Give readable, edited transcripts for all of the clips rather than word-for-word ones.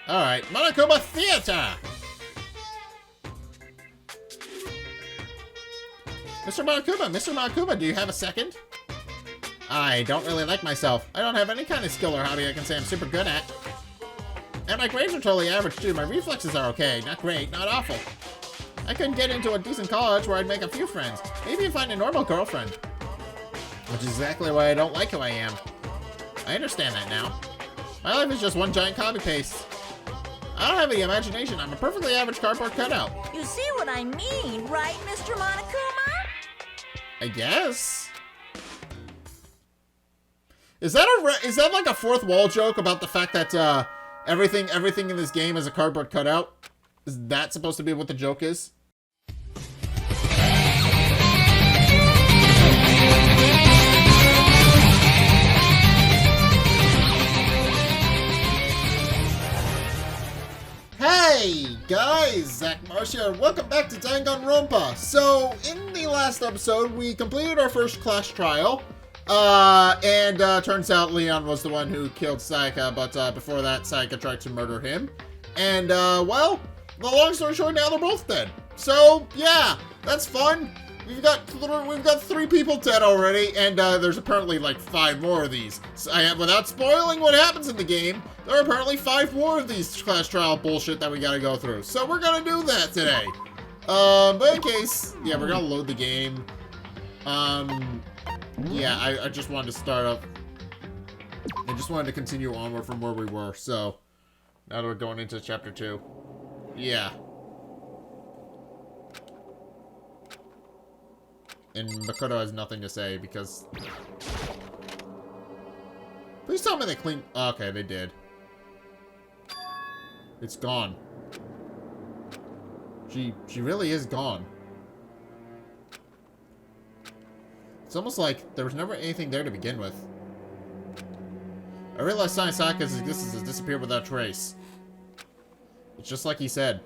Alright, Monokuma Theater! Mr. Monokuma, do you have a second? I don't really like myself. I don't have any kind of skill or hobby I can say I'm super good at. And my grades are totally average too. My reflexes are okay. Not great, not awful. I couldn't get into a decent college where I'd make a few friends. Maybe find a normal girlfriend. Which is exactly why I don't like who I am. I understand that now. My life is just one giant copy paste. I don't have any imagination. I'm a perfectly average cardboard cutout. You see what I mean, right, Mr. Monokuma? I guess. Is that like a fourth wall joke about the fact that everything in this game is a cardboard cutout? Is that supposed to be what the joke is? Hey guys, Zack here. Welcome back to Danganronpa. So, in the last episode, we completed our first class trial. Turns out Leon was the one who killed Sayaka, but before that, Sayaka tried to murder him. And, well, the long story short, now they're both dead. So, yeah, that's fun. We've got 3 people dead already, and there's apparently like 5 more of these. So, without spoiling what happens in the game, there are apparently 5 more of these class trial bullshit that we gotta go through. So we're gonna do that today. But in case, yeah, we're gonna load the game. Yeah, I just wanted to start up. I just wanted to continue onward from where we were. So now that we're going into chapter 2. Yeah. And Makoto has nothing to say because... Please tell me they cleaned... Okay, they did. It's gone. She really is gone. It's almost like there was never anything there to begin with. I realized Sayaka's existence has disappeared without trace. It's just like he said.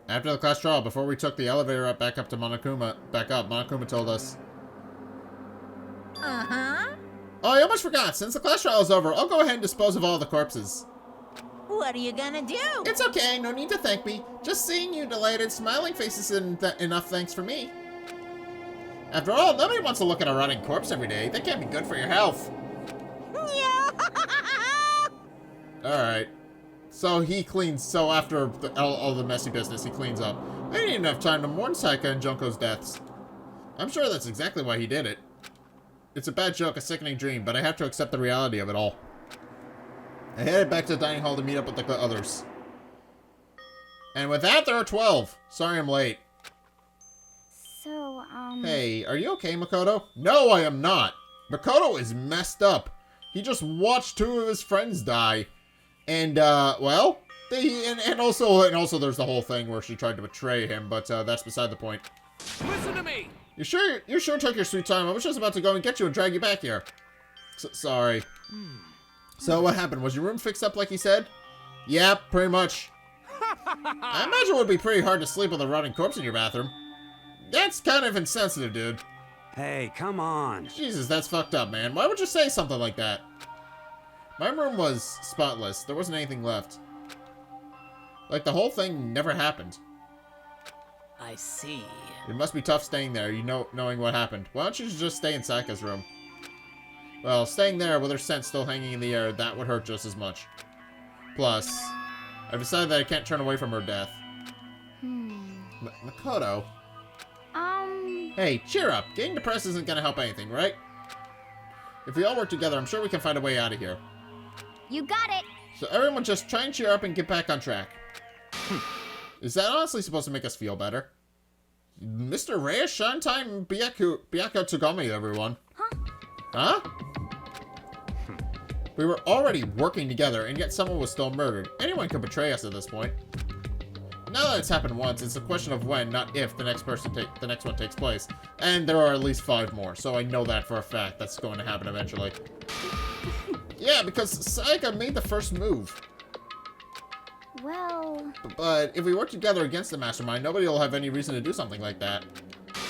After the class trial, before we took the elevator back up, Monokuma told us. Uh-huh. Oh, I almost forgot. Since the class trial is over, I'll go ahead and dispose of all the corpses. What are you gonna do? It's okay. No need to thank me. Just seeing you delighted, smiling faces isn't enough thanks for me. After all, nobody wants to look at a rotting corpse every day. That can't be good for your health. Yeah. Alright. So he cleans, so after all the messy business, he cleans up. I didn't even have time to mourn Sayaka and Junko's deaths. I'm sure that's exactly why he did it. It's a bad joke, a sickening dream, but I have to accept the reality of it all. I headed back to the dining hall to meet up with the others. And with that, there are 12. Sorry I'm late. So, Hey, are you okay, Makoto? No, I am not. Makoto is messed up. He just watched 2 of his friends die. And, well, and also there's the whole thing where she tried to betray him, but, that's beside the point. Listen to me! You sure took your sweet time. I was just about to go and get you and drag you back here. Sorry. So what happened? Was your room fixed up like he said? Yeah, pretty much. I imagine it would be pretty hard to sleep with a rotting corpse in your bathroom. That's kind of insensitive, dude. Hey, come on. Jesus, that's fucked up, man. Why would you say something like that? My room was spotless. There wasn't anything left. Like, the whole thing never happened. I see. It must be tough staying there, knowing what happened. Why don't you just stay in Sayaka's room? Well, staying there with her scent still hanging in the air, that would hurt just as much. Plus, I've decided that I can't turn away from her death. Makoto? Hey, cheer up. Getting depressed isn't gonna help anything, right? If we all work together, I'm sure we can find a way out of here. you got it. So everyone just try and cheer up and get back on track. Is that honestly supposed to make us feel better? Mr. Reyes, Shantime, Bianca Tsugami, everyone. Huh? We were already working together, and yet someone was still murdered. Anyone could betray us at this point. Now that it's happened once, it's a question of when, not if, the next one takes place. And there are at least 5 more, so I know that for a fact. That's going to happen eventually. Yeah, because Sayaka made the first move. Well... But if we work together against the mastermind, nobody will have any reason to do something like that.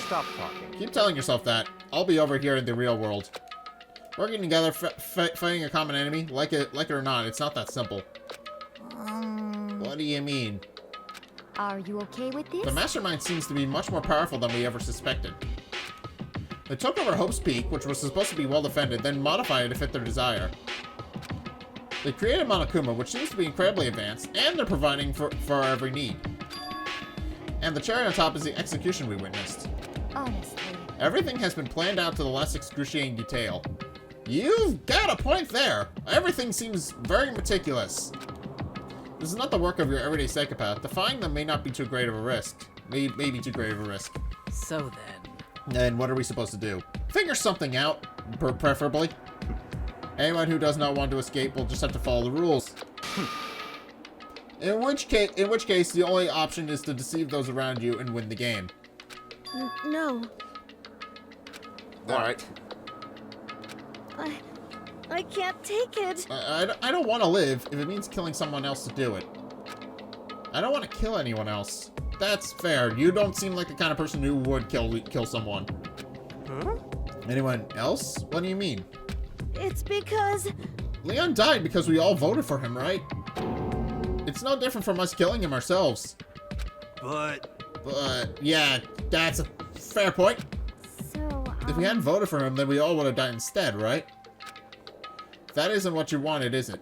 Stop talking. Keep telling yourself that. I'll be over here in the real world. Working together, fighting a common enemy, like it or not, it's not that simple. What do you mean? Are you okay with this? The Mastermind seems to be much more powerful than we ever suspected. They took over Hope's Peak, which was supposed to be well defended, then modified it to fit their desire. They created Monokuma, which seems to be incredibly advanced, and they're providing for our every need. And the cherry on top is the execution we witnessed. Honestly. Everything has been planned out to the last excruciating detail. You've got a point there. Everything seems very meticulous. This is not the work of your everyday psychopath. Defying them may not be too great of a risk. May be too great of a risk. So then. Then what are we supposed to do? Figure something out, preferably. Anyone who does not want to escape will just have to follow the rules. In which case, the only option is to deceive those around you and win the game. No. All right. I can't take it. I don't want to live if it means killing someone else to do it. I don't want to kill anyone else. That's fair. You don't seem like the kind of person who would kill someone. Huh? Anyone else? What do you mean? It's because... Leon died because we all voted for him, right? It's no different from us killing him ourselves. But Yeah, that's a fair point. So, If we hadn't voted for him, then we all would have died instead, right? That isn't what you wanted, is it?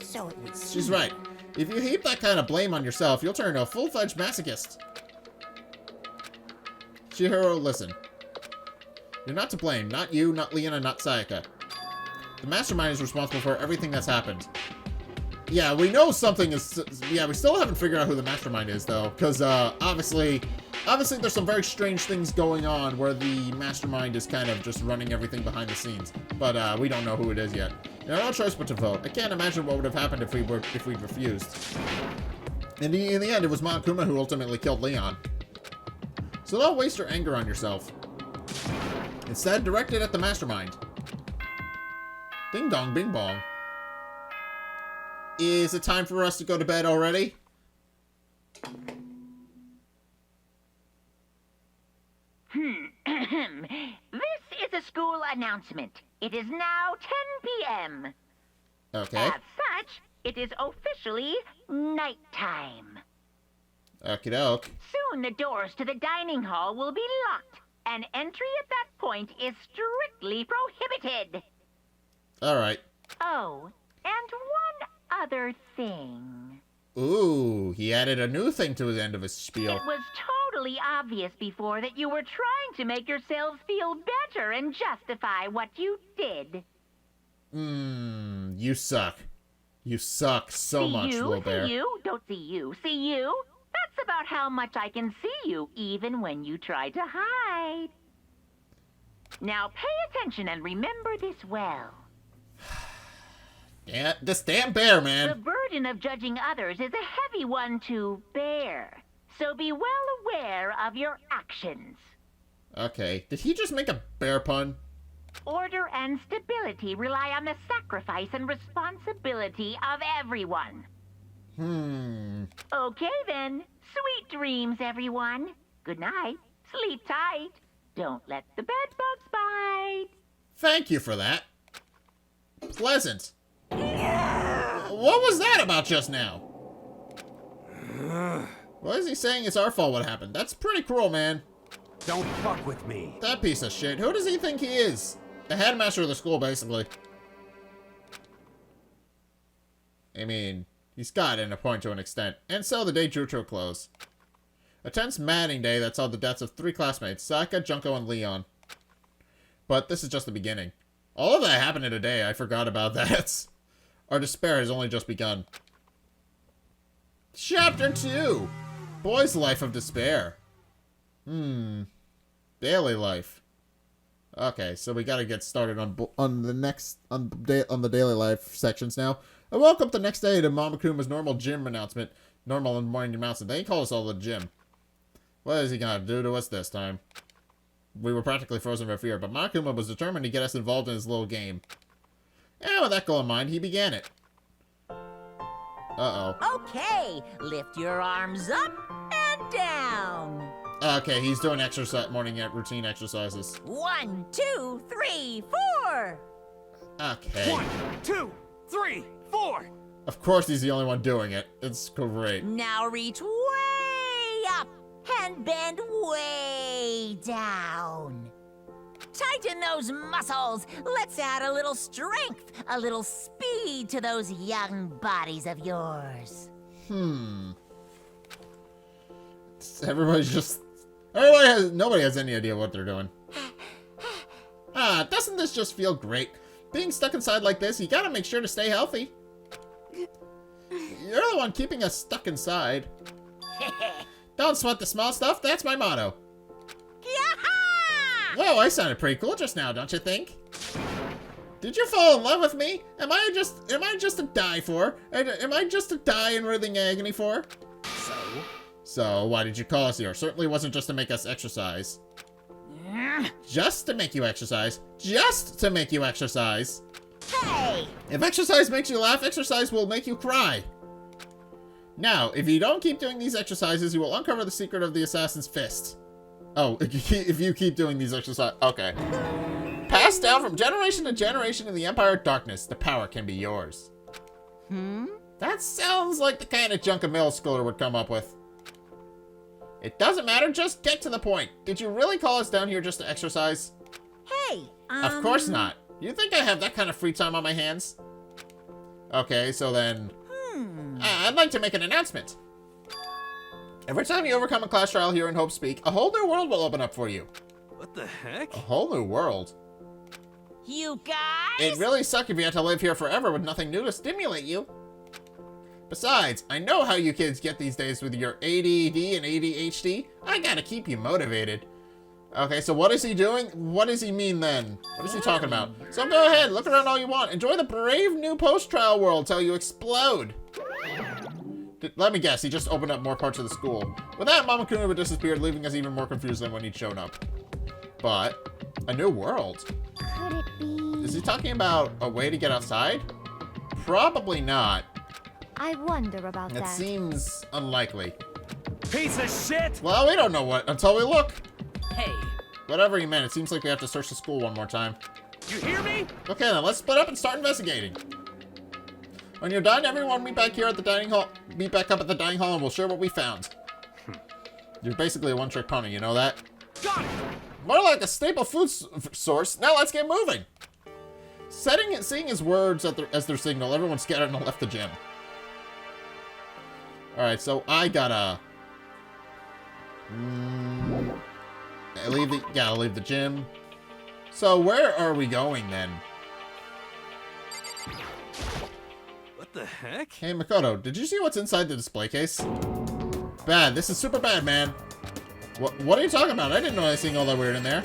So it would She's right. If you heap that kind of blame on yourself, you'll turn into a full-fledged masochist. Chihiro, listen. You're not to blame. Not you, not Leon, and not Sayaka. The Mastermind is responsible for everything that's happened. Yeah, we know something is... Yeah, we still haven't figured out who the Mastermind is, though. Because, obviously there's some very strange things going on where the Mastermind is kind of just running everything behind the scenes. But, we don't know who it is yet. You have no choice but to vote. I can't imagine what would have happened if we'd refused. In the end, it was Monokuma who ultimately killed Leon. So don't waste your anger on yourself. Instead, direct it at the Mastermind. Ding dong, bing bong. Is it time for us to go to bed already? This is a school announcement. It is now 10 p.m. Okay. As such, it is officially nighttime. Okie doke. Soon the doors to the dining hall will be locked, and entry at that point is strictly prohibited. Alright. Oh, and one other thing. Ooh, he added a new thing to the end of his spiel. It was totally obvious before that you were trying to make yourselves feel better and justify what you did. You suck. You suck so much, little bear. See you, don't see you, see you. That's about how much I can see you, even when you try to hide. Now pay attention and remember this well. Yeah, this damn bear, man. The burden of judging others is a heavy one to bear, so be well aware of your actions. Okay, did he just make a bear pun? Order and stability rely on the sacrifice and responsibility of everyone. Okay then. Sweet dreams, everyone. Good night. Sleep tight. Don't let the bed bugs bite. Thank you for that. Pleasant. What was that about just now? What is he saying it's our fault what happened? That's pretty cruel, man. don't fuck with me. That piece of shit. Who does he think he is? The headmaster of the school, basically. I mean, he's got it in a point to an extent. And so the day drew to a close. A tense, maddening day that saw the deaths of 3 classmates, Sayaka, Junko, and Leon. But this is just the beginning. All of that happened in a day. I forgot about that. Our despair has only just begun. Chapter 2! Boy's Life of Despair. Daily life. Okay, so we gotta get started on the daily life sections now. I woke up the next day to Momokuma's normal gym announcement. Normal and morning announcement. They call us all the gym. What is he gonna do to us this time? We were practically frozen by fear, but Monokuma was determined to get us involved in his little game. And with that goal in mind, he began it. Uh-oh. Okay, lift your arms up and down. Okay, he's doing morning routine exercises. 1, 2, 3, 4. Okay. 1, 2, 3, 4. Of course he's the only one doing it. It's great. Now reach way up and bend way down. Tighten those muscles. Let's add a little strength, a little speed to those young bodies of yours. Nobody has any idea what they're doing. Doesn't this just feel great? Being stuck inside like this, you gotta make sure to stay healthy. You're the one keeping us stuck inside. Don't sweat the small stuff, that's my motto. Yaha! Whoa, I sounded pretty cool just now, don't you think? Did you fall in love with me? Am I just to die for? Am I just to die in writhing agony for? So, why did you call us here? Certainly wasn't just to make us exercise. Just to make you exercise. Just to make you exercise. Hey! If exercise makes you laugh, exercise will make you cry. Now, if you don't keep doing these exercises, you will uncover the secret of the assassin's fist. Oh, if you keep doing these exercises. Okay. Passed down from generation to generation in the Empire of Darkness, the power can be yours. That sounds like the kind of junk a middle schooler would come up with. It doesn't matter, just get to the point. Did you really call us down here just to exercise? Hey, Of course not. You think I have that kind of free time on my hands? Okay, so then... I'd like to make an announcement. Every time you overcome a class trial here in Hope Speak, a whole new world will open up for you. What the heck? A whole new world? You guys? It'd really suck if you had to live here forever with nothing new to stimulate you. Besides, I know how you kids get these days with your ADD and ADHD. I gotta keep you motivated. Okay, so what is he doing? What does he mean then? What is he talking about? So go ahead, look around all you want. Enjoy the brave new post-trial world till you explode. Let me guess, he just opened up more parts of the school. With that, Mama Kuna disappeared, leaving us even more confused than when he'd shown up. But, a new world. Could it be? Is he talking about a way to get outside? Probably not. I wonder about It that. seems unlikely. Piece of shit! Well, we don't know what until we look. Hey, Whatever he meant, it seems like we have to search the school one more time. You hear me? Okay then, let's split up and start investigating. When you're done, everyone meet back here at the dining hall. Meet back up at the dining hall and we'll share what we found. You're basically a one-trick pony, you know that? Got it! More like a staple food source. Now let's get moving. Seeing his words as their signal, everyone scattered and left the gym. Alright, so I gotta... gotta leave the gym. So where are we going then? What the heck? Hey Makoto, did you see what's inside the display case? Bad, this is super bad, man. What are you talking about? I didn't know I was seeing all that weird in there.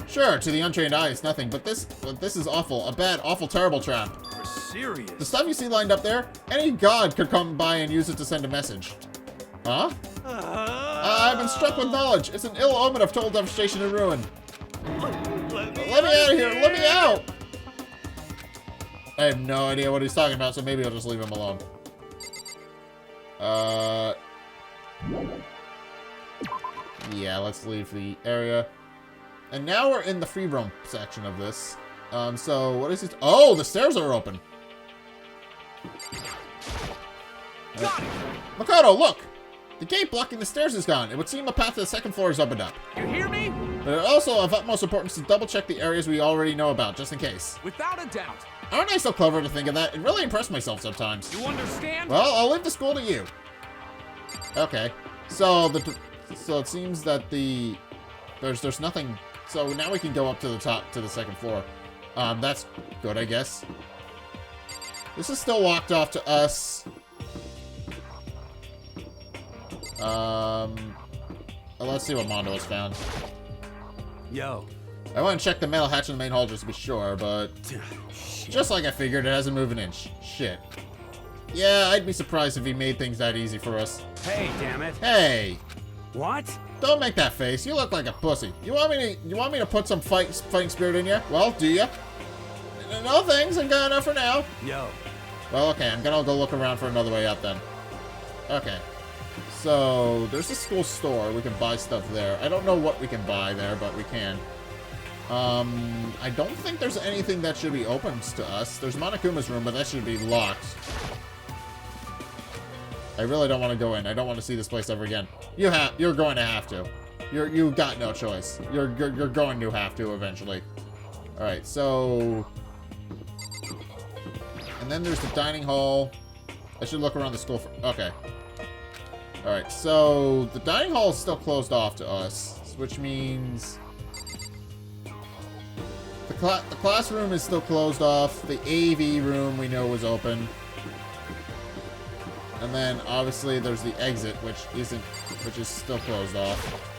Sure, to the untrained eye, it's nothing, but this is awful. A bad, awful, terrible trap. You're serious? The stuff you see lined up there, any god could come by and use it to send a message. Huh? I've been struck with knowledge. It's an ill omen of total devastation and ruin. Let me Let me out of here! Let me out! I have no idea what he's talking about, so maybe I'll just leave him alone. Yeah, let's leave the area. And now we're in the free roam section of this. So what is it? Oh, the stairs are open. Got it! Makoto, look! The gate blocking the stairs is gone. It would seem a path to the second floor is opened up. You hear me? But it also of utmost importance to double check the areas we already know about, just in case. Without a doubt. Aren't I so clever to think of that? It really impressed myself sometimes. You understand? Well, I'll leave the school to you. Okay. So it seems that there's nothing. So now we can go up to the top to the second floor. That's good, I guess. This is still locked off to us. Let's see what Mondo has found. Yo. I want to check the metal hatch in the main hall just to be sure, but just like I figured, it hasn't moved an inch. Shit. Yeah, I'd be surprised if he made things that easy for us. Hey, damn it. Hey, What? don't make that face. You look like a pussy. You want me to put some fighting spirit in you? Well, do you? No thanks. I'm good enough for now. Yo. Well, okay. I'm gonna go look around for another way out then. Okay. So, there's a school store. We can buy stuff there. I don't know what we can buy there, but we can. I don't think there's anything that should be open to us. There's Monokuma's room, but that should be locked. I really don't want to go in. I don't want to see this place ever again. You're going to have to. You got no choice. You're going to have to eventually. All right, so, and then there's the dining hall. I should look around the school for. Okay. All right, so the dining hall is still closed off to us, which means the classroom is still closed off. The AV room we know is open. And then obviously there's the exit, which is still closed off.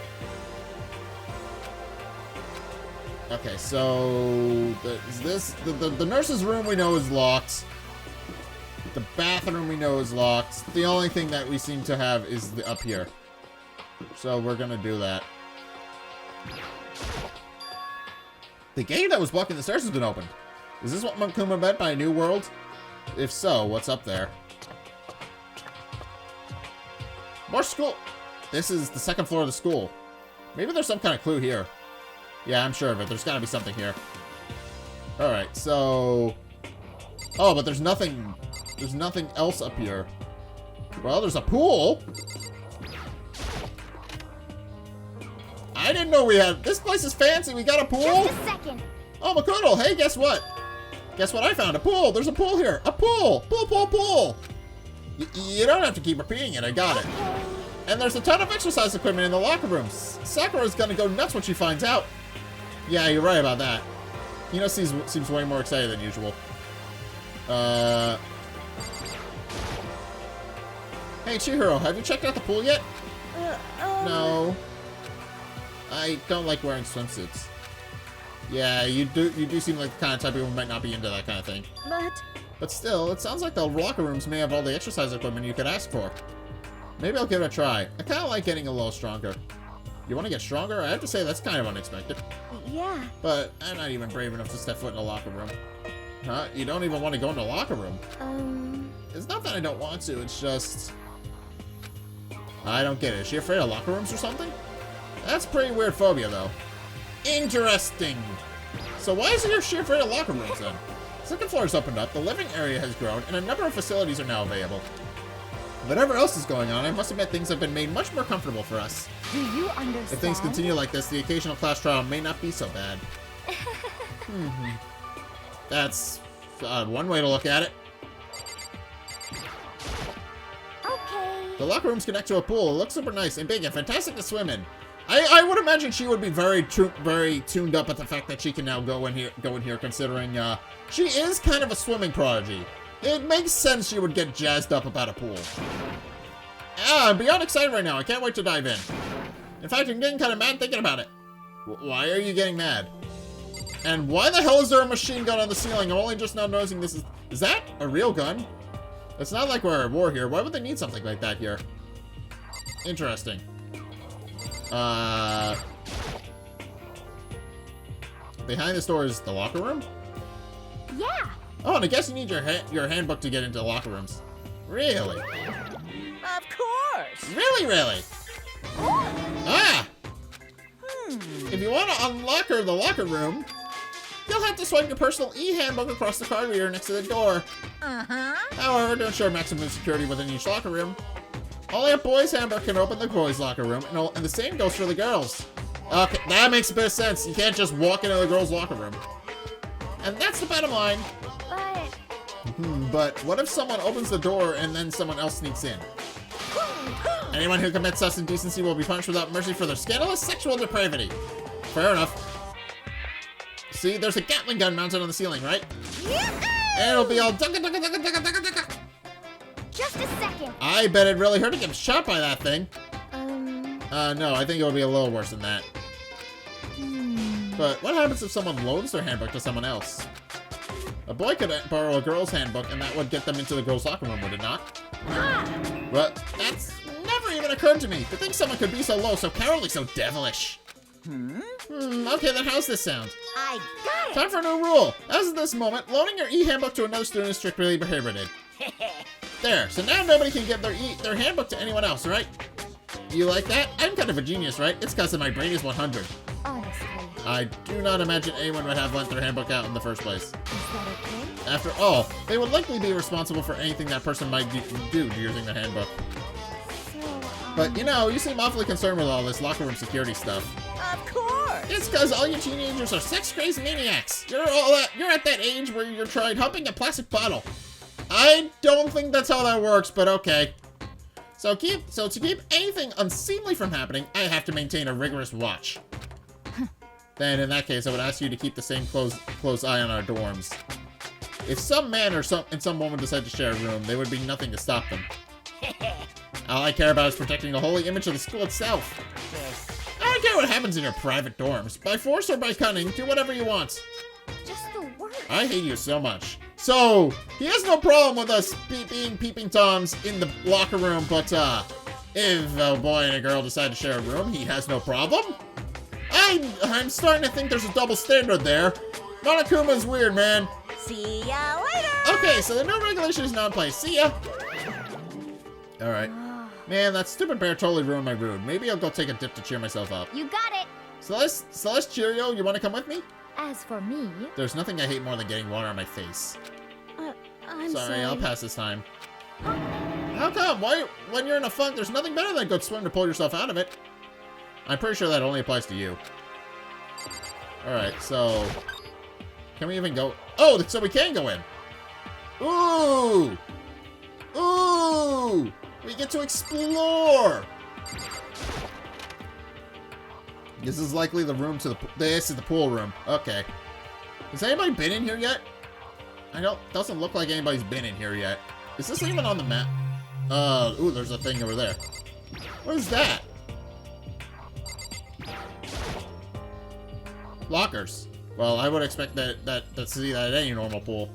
Okay, so the nurse's room we know is locked. The bathroom we know is locked. The only thing that we seem to have is up here. So we're gonna do that. The gate that was blocking the stairs has been opened. Is this what Makuma meant by a new world? If so, what's up there? More school! This is the second floor of the school. Maybe there's some kind of clue here. Yeah, I'm sure of it. There's gotta be something here. Alright, so... Oh, but there's nothing else up here. Well, there's a pool! I didn't know we had... This place is fancy. We got a pool? Just a second. Oh, Makoto, hey, guess what? Guess what I found? A pool. There's a pool here. A pool. Pool, pool, pool. You don't have to keep repeating it. I got it. And there's a ton of exercise equipment in the locker rooms. Sakura's gonna go nuts when she finds out. Yeah, you're right about that. Hino seems way more excited than usual. Hey, Chihiro, have you checked out the pool yet? No. I don't like wearing swimsuits. Yeah, you do seem like the kind of type of people who might not be into that kind of thing. But still, it sounds like the locker rooms may have all the exercise equipment you could ask for. Maybe I'll give it a try. I kind of like getting a little stronger. You want to get stronger? I have to say that's kind of unexpected. Yeah. But I'm not even brave enough to step foot in a locker room. Huh? You don't even want to go in the locker room? It's not that I don't want to, it's just... I don't get it. Is she afraid of locker rooms or something? That's a pretty weird phobia, though. Interesting. So why is she afraid of locker rooms, then? The second floor has opened up, the living area has grown, and a number of facilities are now available. Whatever else is going on, I must admit things have been made much more comfortable for us. Do you understand? If things continue like this, the occasional class trial may not be so bad. That's one way to look at it. Okay. The locker rooms connect to a pool. It looks super nice and big and fantastic to swim in. I would imagine she would be very tuned up at the fact that she can now go in here, considering she is kind of a swimming prodigy. It makes sense she would get jazzed up about a pool. I'm beyond excited right now. I can't wait to dive in. In fact, I'm getting kind of mad thinking about it. Why are you getting mad? And why the hell is there a machine gun on the ceiling? I'm only just now noticing this is... Is that a real gun? It's not like we're at war here. Why would they need something like that here? Interesting. Behind this door is the locker room? Yeah. Oh, and I guess you need your handbook to get into the locker rooms. Really? Of course. Really? Ah! If you want to unlock the locker room, you'll have to swipe your personal e-handbook across the card reader next to the door. However, to ensure maximum security within each locker room, only a boy's handbook can open the boys' locker room, and the same goes for the girls. Okay, that makes a bit of sense. You can't just walk into the girls' locker room. And that's the bottom line. But what if someone opens the door and then someone else sneaks in? Anyone who commits such indecency will be punished without mercy for their scandalous sexual depravity. Fair enough. See, there's a Gatling gun mounted on the ceiling, right? And it'll be all dunka. Just a second. I bet it really hurt to get shot by that thing. No, I think it would be a little worse than that. But what happens if someone loans their handbook to someone else? A boy could borrow a girl's handbook, and that would get them into the girl's locker room, would it not? But that's never even occurred to me. To think someone could be so low, so cowardly, so devilish. Okay, then how's this sound? I got it. Time for a new rule. As of this moment, loaning your e-handbook to another student is strictly prohibited. There, so now nobody can give their handbook to anyone else, right? You like that? I'm kind of a genius, right? It's because my brain is 100. Honestly, I do not imagine anyone would have lent their handbook out in the first place. is that okay? After all, they would likely be responsible for anything that person might do using the handbook. So, But, you know, you seem awfully concerned with all this locker room security stuff. Of course. It's because all you teenagers are sex-crazy maniacs. You're at that age where you're trying humping a plastic bottle. I don't think that's how that works, but okay. So to keep anything unseemly from happening, I have to maintain a rigorous watch. Then in that case, I would ask you to keep the same close eye on our dorms. If some man and some woman decide to share a room, there would be nothing to stop them. All I care about is protecting the holy image of the school itself. I don't care what happens in your private dorms. By force or by cunning, do whatever you want. just the worst. I hate you so much. So, he has no problem with us being peeping toms in the locker room, but if a boy and a girl decide to share a room, he has no problem? I'm starting to think there's a double standard there. Monokuma's weird, man. See ya later. Okay, so the new regulation is now in place. See ya. Alright. Man, that stupid bear totally ruined my mood. Maybe I'll go take a dip to cheer myself up. You got it. Celeste Cheerio, you want to come with me? As for me, There's nothing I hate more than getting water on my face. I'm Sorry, I'll pass this time. How come? Why, when you're in a funk, there's nothing better than a good swim to pull yourself out of it. I'm pretty sure that only applies to you. Alright, so... Can we even go... Oh, so we can go in! Ooh! Ooh! We get to explore! This is likely the room to the... This is the pool room. Okay. Has anybody been in here yet? Doesn't look like anybody's been in here yet. Is this even on the map? Ooh, there's a thing over there. What is that? Lockers. Well, I would expect to see that at any normal pool.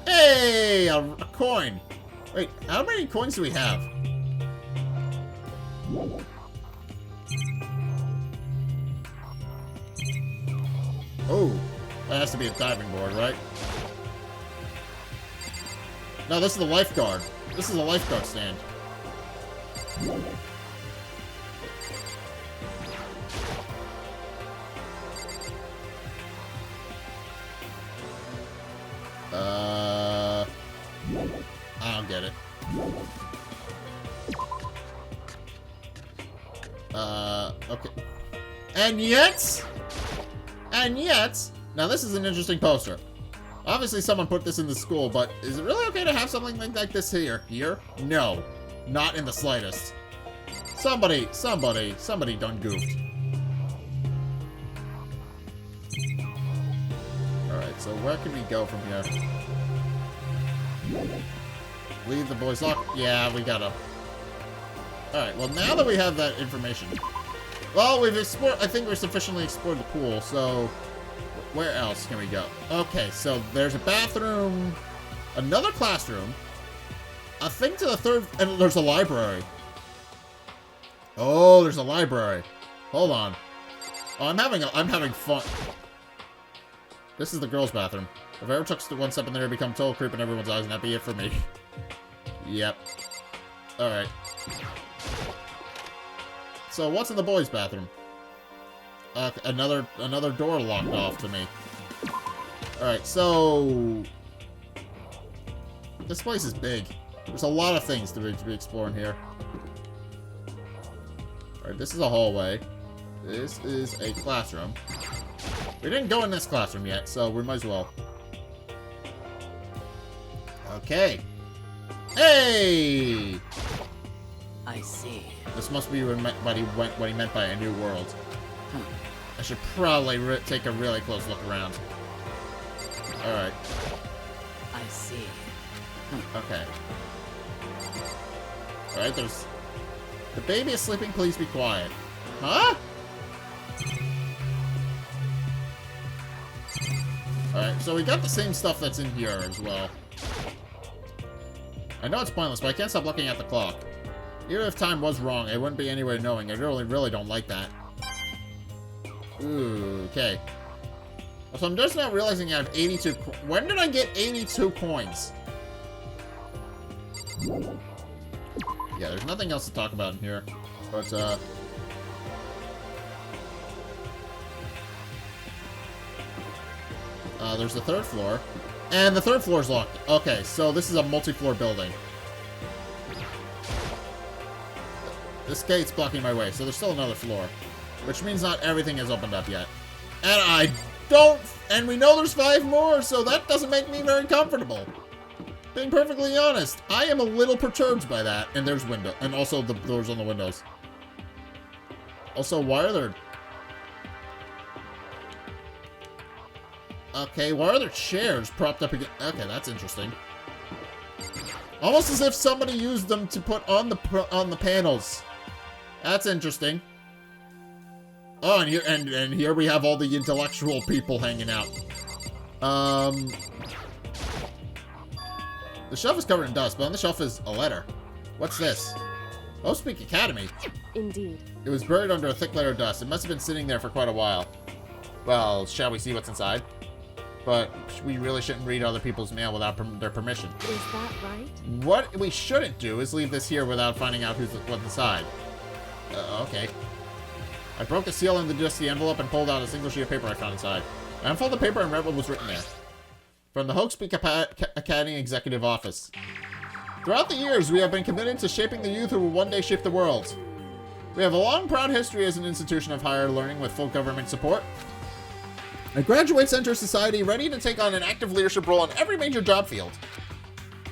Hey, a coin. Wait, how many coins do we have? Oh, that has to be a diving board, right? No, this is the lifeguard. This is a lifeguard stand. I don't get it. Okay. And yet, now this is an interesting poster. Obviously someone put this in the school, but is it really okay to have something like this here? Here? No. Not in the slightest. Somebody done goofed. Alright, so where can we go from here? Leave the boys locked? Yeah, we gotta. Alright, well now that we have that information. Well, we've explored, I think we've sufficiently explored the pool, so where else can we go? Okay, so there's a bathroom, another classroom, a thing to the third, and there's a library. Oh, there's a library. Hold on. Oh, I'm having fun. This is the girls' bathroom. If I ever took one step in there, I'd become total creep in everyone's eyes, and that'd be it for me. Yep. Alright. So, what's in the boys' bathroom? Another door locked off to me. Alright, so... This place is big. There's a lot of things to be exploring here. Alright, this is a hallway. This is a classroom. We didn't go in this classroom yet, so we might as well. Okay. Hey! I see. This must be what he meant by a new world. I should probably take a really close look around. Alright. I see. Okay. Alright, there's... The baby is sleeping, please be quiet. Huh? Alright, so we got the same stuff that's in here as well. I know it's pointless, but I can't stop looking at the clock. Even if time was wrong, it wouldn't be any way of knowing. I really don't like that. Ooh, okay. So I'm just now realizing I have 82... When did I get 82 coins? Yeah, there's nothing else to talk about in here. But, there's the 3rd floor. And the 3rd floor is locked. Okay, so this is a multi-floor building. This gate's blocking my way, so there's still another floor. Which means not everything has opened up yet. And and we know there's 5 more, so that doesn't make me very comfortable. Being perfectly honest, I am a little perturbed by that. And there's window, and also the doors on the windows. Also, why are there... Okay, why are there chairs propped up again? Okay, that's interesting. Almost as if somebody used them to put on the panels. That's interesting. Oh, and here we have all the intellectual people hanging out. The shelf is covered in dust, but on the shelf is a letter. What's this? Speak Academy. Indeed. It was buried under a thick layer of dust. It must have been sitting there for quite a while. Well, shall we see what's inside? But we really shouldn't read other people's mail without their permission. Is that right? What we shouldn't do is leave this here without finding out what's inside. Okay. I broke the seal into just the envelope and pulled out a single sheet of paper I found inside. I unfolded the paper and read what was written there. From the Havoc Academy Executive Office. Throughout the years, we have been committed to shaping the youth who will one day shape the world. We have a long, proud history as an institution of higher learning with full government support. A graduates enter society ready to take on an active leadership role in every major job field.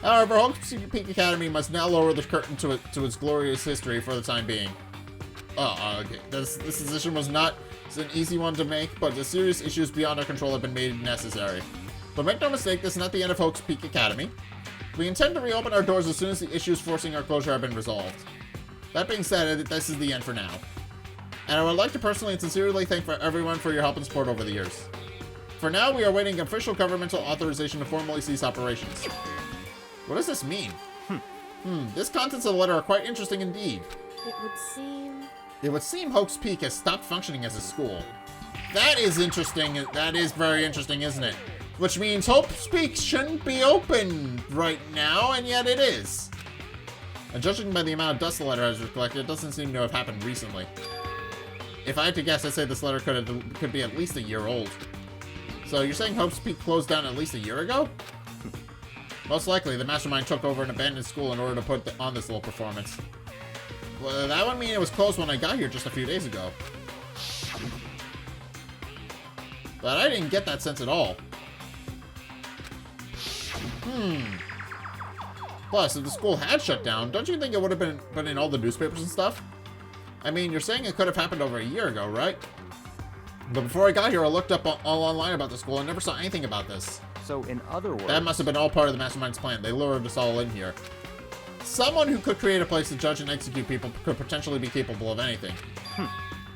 However, Havoc Peak Academy must now lower the curtain to its glorious history for the time being. Okay. This decision was not an easy one to make, but the serious issues beyond our control have been made necessary. But make no mistake, this is not the end of Havoc Peak Academy. We intend to reopen our doors as soon as the issues forcing our closure have been resolved. That being said, this is the end for now. And I would like to personally and sincerely thank everyone for your help and support over the years. For now, we are awaiting official governmental authorization to formally cease operations. What does this mean? This contents of the letter are quite interesting indeed. It would seem Havoc Peak has stopped functioning as a school. That is interesting. That is very interesting, isn't it? Which means Havoc Peak shouldn't be open right now, and yet it is. And judging by the amount of dust the letter has collected, it doesn't seem to have happened recently. If I had to guess, I'd say this letter could be at least a year old. So you're saying Havoc Peak closed down at least a year ago? Most likely, the mastermind took over an abandoned school in order to put on this little performance. Well, that would mean it was closed when I got here just a few days ago. But I didn't get that sense at all. Plus, if the school had shut down, don't you think it would have been in all the newspapers and stuff? I mean, you're saying it could have happened over a year ago, right? But before I got here, I looked up all online about the school and never saw anything about this. So, in other words... That must have been all part of the mastermind's plan. They lured us all in here. Someone who could create a place to judge and execute people could potentially be capable of anything.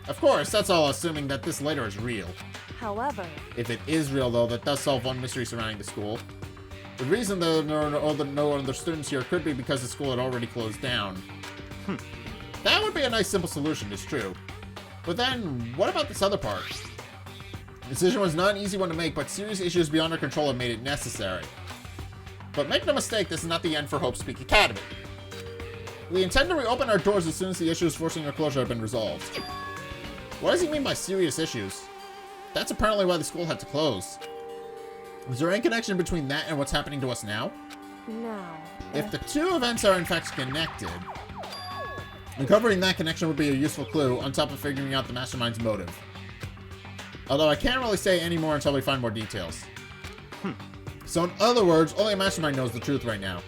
Of course, that's all assuming that this letter is real. However... If it is real, though, that does solve one mystery surrounding the school. The reason there are no other students here could be because the school had already closed down. That would be a nice, simple solution, it's true. But then, what about this other part? The decision was not an easy one to make, but serious issues beyond our control have made it necessary. But make no mistake, this is not the end for Havoc Peak Academy. We intend to reopen our doors as soon as the issues forcing our closure have been resolved. What does he mean by serious issues? That's apparently why the school had to close. Is there any connection between that and what's happening to us now? No. If the two events are in fact connected, uncovering that connection would be a useful clue on top of figuring out the mastermind's motive. Although I can't really say any more until we find more details. So in other words, only a mastermind knows the truth right now.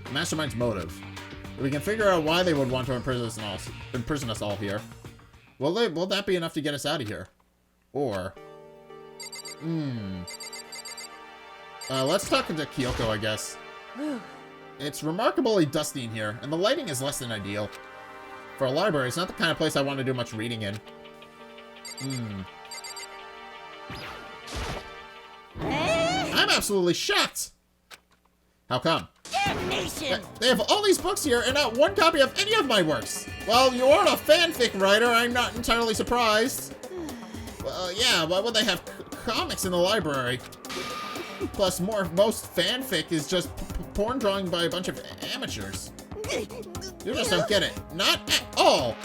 The mastermind's motive. If we can figure out why they would want to imprison us all here, will that be enough to get us out of here? Or... let's talk to Kyoko, I guess. It's remarkably dusty in here, and the lighting is less than ideal. For a library, it's not the kind of place I want to do much reading in. I'm absolutely shocked! How come? Damnation! They have all these books here and not one copy of any of my works! Well, you aren't a fanfic writer, I'm not entirely surprised. Well, yeah, why would they have comics in the library? Plus, most fanfic is just porn drawing by a bunch of amateurs. You just don't get it. Not at all.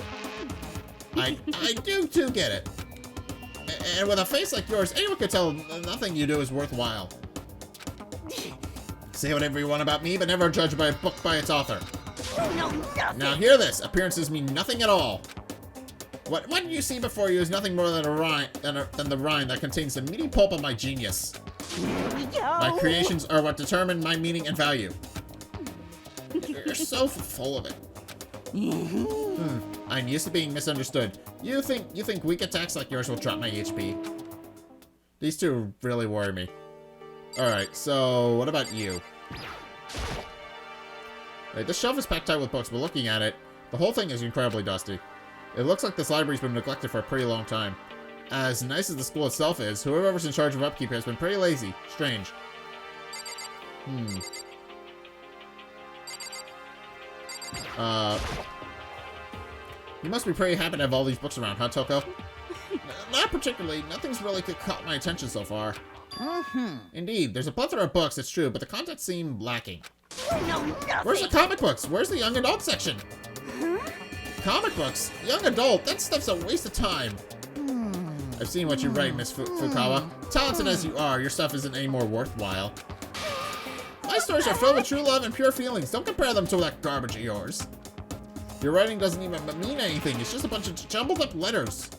I do get it. And with a face like yours, anyone could tell nothing you do is worthwhile. Say whatever you want about me, but never judge by a book by its author. No, nothing. Now hear this. Appearances mean nothing at all. What you see before you is nothing more than the rind that contains the meaty pulp of my genius. Here we go. My creations are what determine my meaning and value. You're so full of it. I'm used to being misunderstood. You think weak attacks like yours will drop my HP? These two really worry me. Alright, so what about you? Right, this shelf is packed tight with books, but looking at it, the whole thing is incredibly dusty. It looks like this library's been neglected for a pretty long time. As nice as the school itself is, whoever's in charge of upkeep has been pretty lazy. Strange. You must be pretty happy to have all these books around, huh, Toko? Not particularly. Nothing's really caught my attention so far. Indeed, there's a plethora of books, it's true, but the contents seem lacking. No, nothing. Where's the comic books? Where's the young adult section? Comic books? Young adult? That stuff's a waste of time. I've seen what you write, Miss Fukawa. Talented as you are, your stuff isn't any more worthwhile. My stories are filled with true love and pure feelings. Don't compare them to that garbage of yours. Your writing doesn't even mean anything. It's just a bunch of jumbled up letters.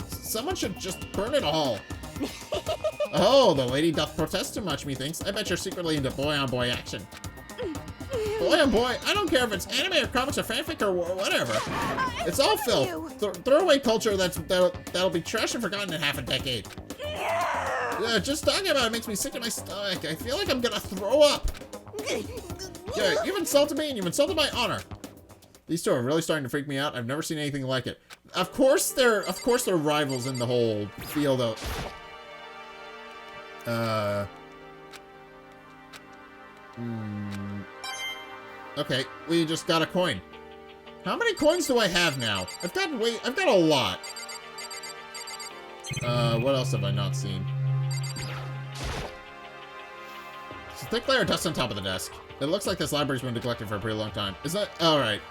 Someone should just burn it all. Oh, the lady doth protest too much, methinks. I bet you're secretly into boy-on-boy action. Boy-on-boy? I don't care if it's anime or comics or fanfic or whatever. It's all filth. Throwaway culture that'll be trashed and forgotten in half a decade. Yeah, just talking about it makes me sick to my stomach. I feel like I'm gonna throw up. Yeah, you've insulted me and you've insulted my honor. These two are really starting to freak me out. I've never seen anything like it. Of course they're rivals in the whole field of Okay, we just got a coin. How many coins do I have now? I've got a lot. What else have I not seen? It's a thick layer of dust on top of the desk. It looks like this library's been neglected for a pretty long time. Is that alright?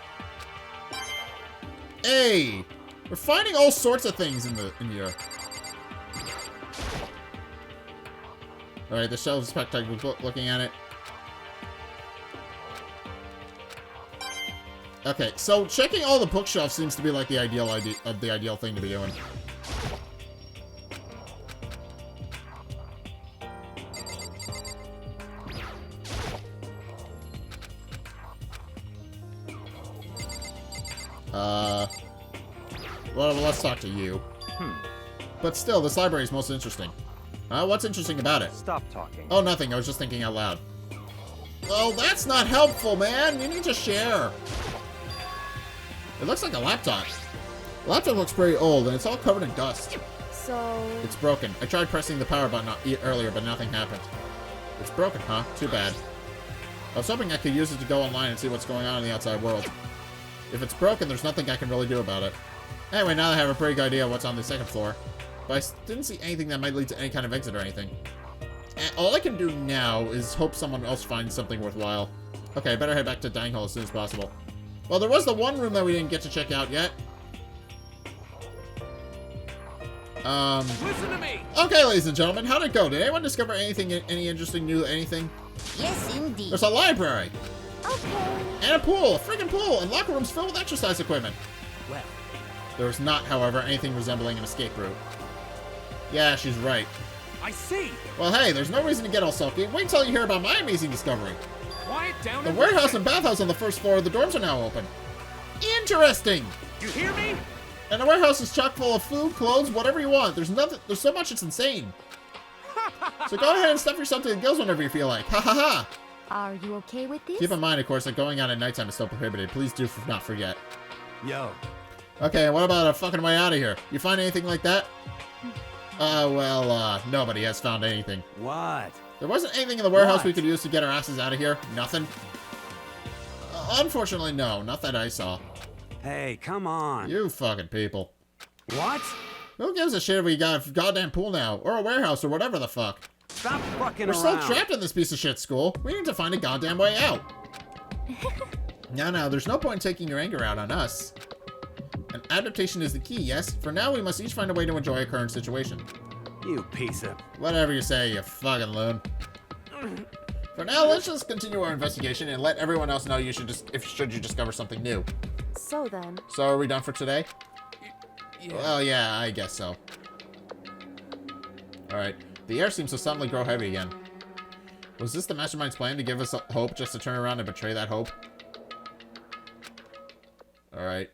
Hey! We're finding all sorts of things in here. Alright, the shelf is packed tight with book looking at it. Okay, so checking all the bookshelves seems to be like the ideal thing to be doing. Well, let's talk to you. But still, this library is most interesting. What's interesting about it? Stop talking. Oh, nothing. I was just thinking out loud. Well, that's not helpful, man. You need to share. It looks like a laptop. The laptop looks pretty old, and it's all covered in dust. So... It's broken. I tried pressing the power button earlier, but nothing happened. It's broken, huh? Too bad. I was hoping I could use it to go online and see what's going on in the outside world. If it's broken, there's nothing I can really do about it. Anyway, now that I have a pretty good idea of what's on the second floor. But I didn't see anything that might lead to any kind of exit or anything. And all I can do now is hope someone else finds something worthwhile. Okay, I better head back to Dining Hall as soon as possible. Well, there was the one room that we didn't get to check out yet. Listen to me! Okay, ladies and gentlemen, how'd it go? Did anyone discover anything, any interesting new anything? Yes, indeed. There's a library! Okay. And a pool! A freaking pool! And locker rooms filled with exercise equipment! Well, There was not, however, anything resembling an escape route. Yeah, she's right. I see! Well, hey, there's no reason to get all sulky. Wait until you hear about my amazing discovery. Quiet down The and warehouse listen. and bathhouse on the first floor of the dorms are now open. Interesting! You hear me? And the warehouse is chock full of food, clothes, whatever you want. There's so much it's insane. So go ahead and stuff yourself to the gills whenever you feel like. Ha ha ha! Are you okay with this? Keep in mind, of course, that going out at nighttime is still prohibited. Please do not forget. Yo. Okay, what about a fucking way out of here? You find anything like that? Nobody has found anything. What? There wasn't anything in the warehouse What? we could use to get our asses out of here? Nothing? Unfortunately, no. Not that I saw. Hey, come on. You fucking people. What? Who gives a shit if we got a goddamn pool now? Or a warehouse or whatever the fuck? Stop fucking We're still around. trapped in this piece of shit school. We need to find a goddamn way out. No, there's no point in taking your anger out on us. An adaptation is the key, yes? For now, we must each find a way to enjoy our current situation. You piece of... Whatever you say, you fucking loon. For now, let's just continue our investigation and let everyone else know should you discover something new. So then, So are we done for today? Yeah. Well, yeah, I guess so. Alright. The air seems to suddenly grow heavy again. Was this the mastermind's plan to give us hope just to turn around and betray that hope? Alright.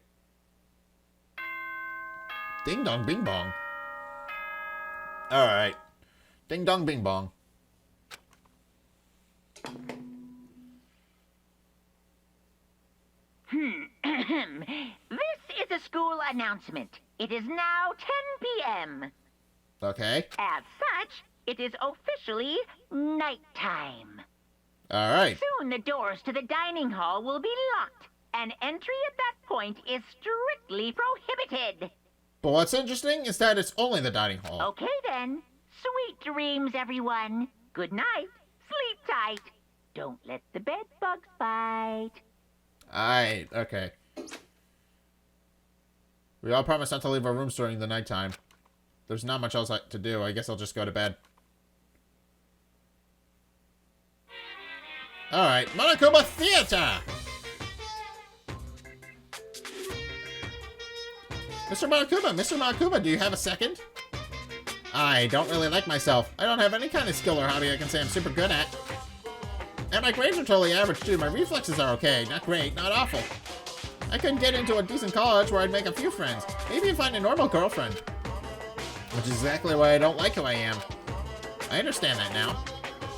Ding dong bing bong. Alright. Ding dong bing bong. This is a school announcement. It is now 10 p.m. Okay. As such, it is officially nighttime. Alright. Soon the doors to the dining hall will be locked, and entry at that point is strictly prohibited. But what's interesting is that it's only the dining hall. Okay then. Sweet dreams, everyone. Good night. Sleep tight. Don't let the bed bugs bite. Alright, okay. We all promised not to leave our rooms during the nighttime. There's not much else to do. I guess I'll just go to bed. Alright, Monokuma Theater! Mr. Monokuma, do you have a second? I don't really like myself. I don't have any kind of skill or hobby I can say I'm super good at. And my grades are totally average too. My reflexes are okay. Not great, not awful. I couldn't get into a decent college where I'd make a few friends. Maybe find a normal girlfriend. Which is exactly why I don't like who I am. I understand that now.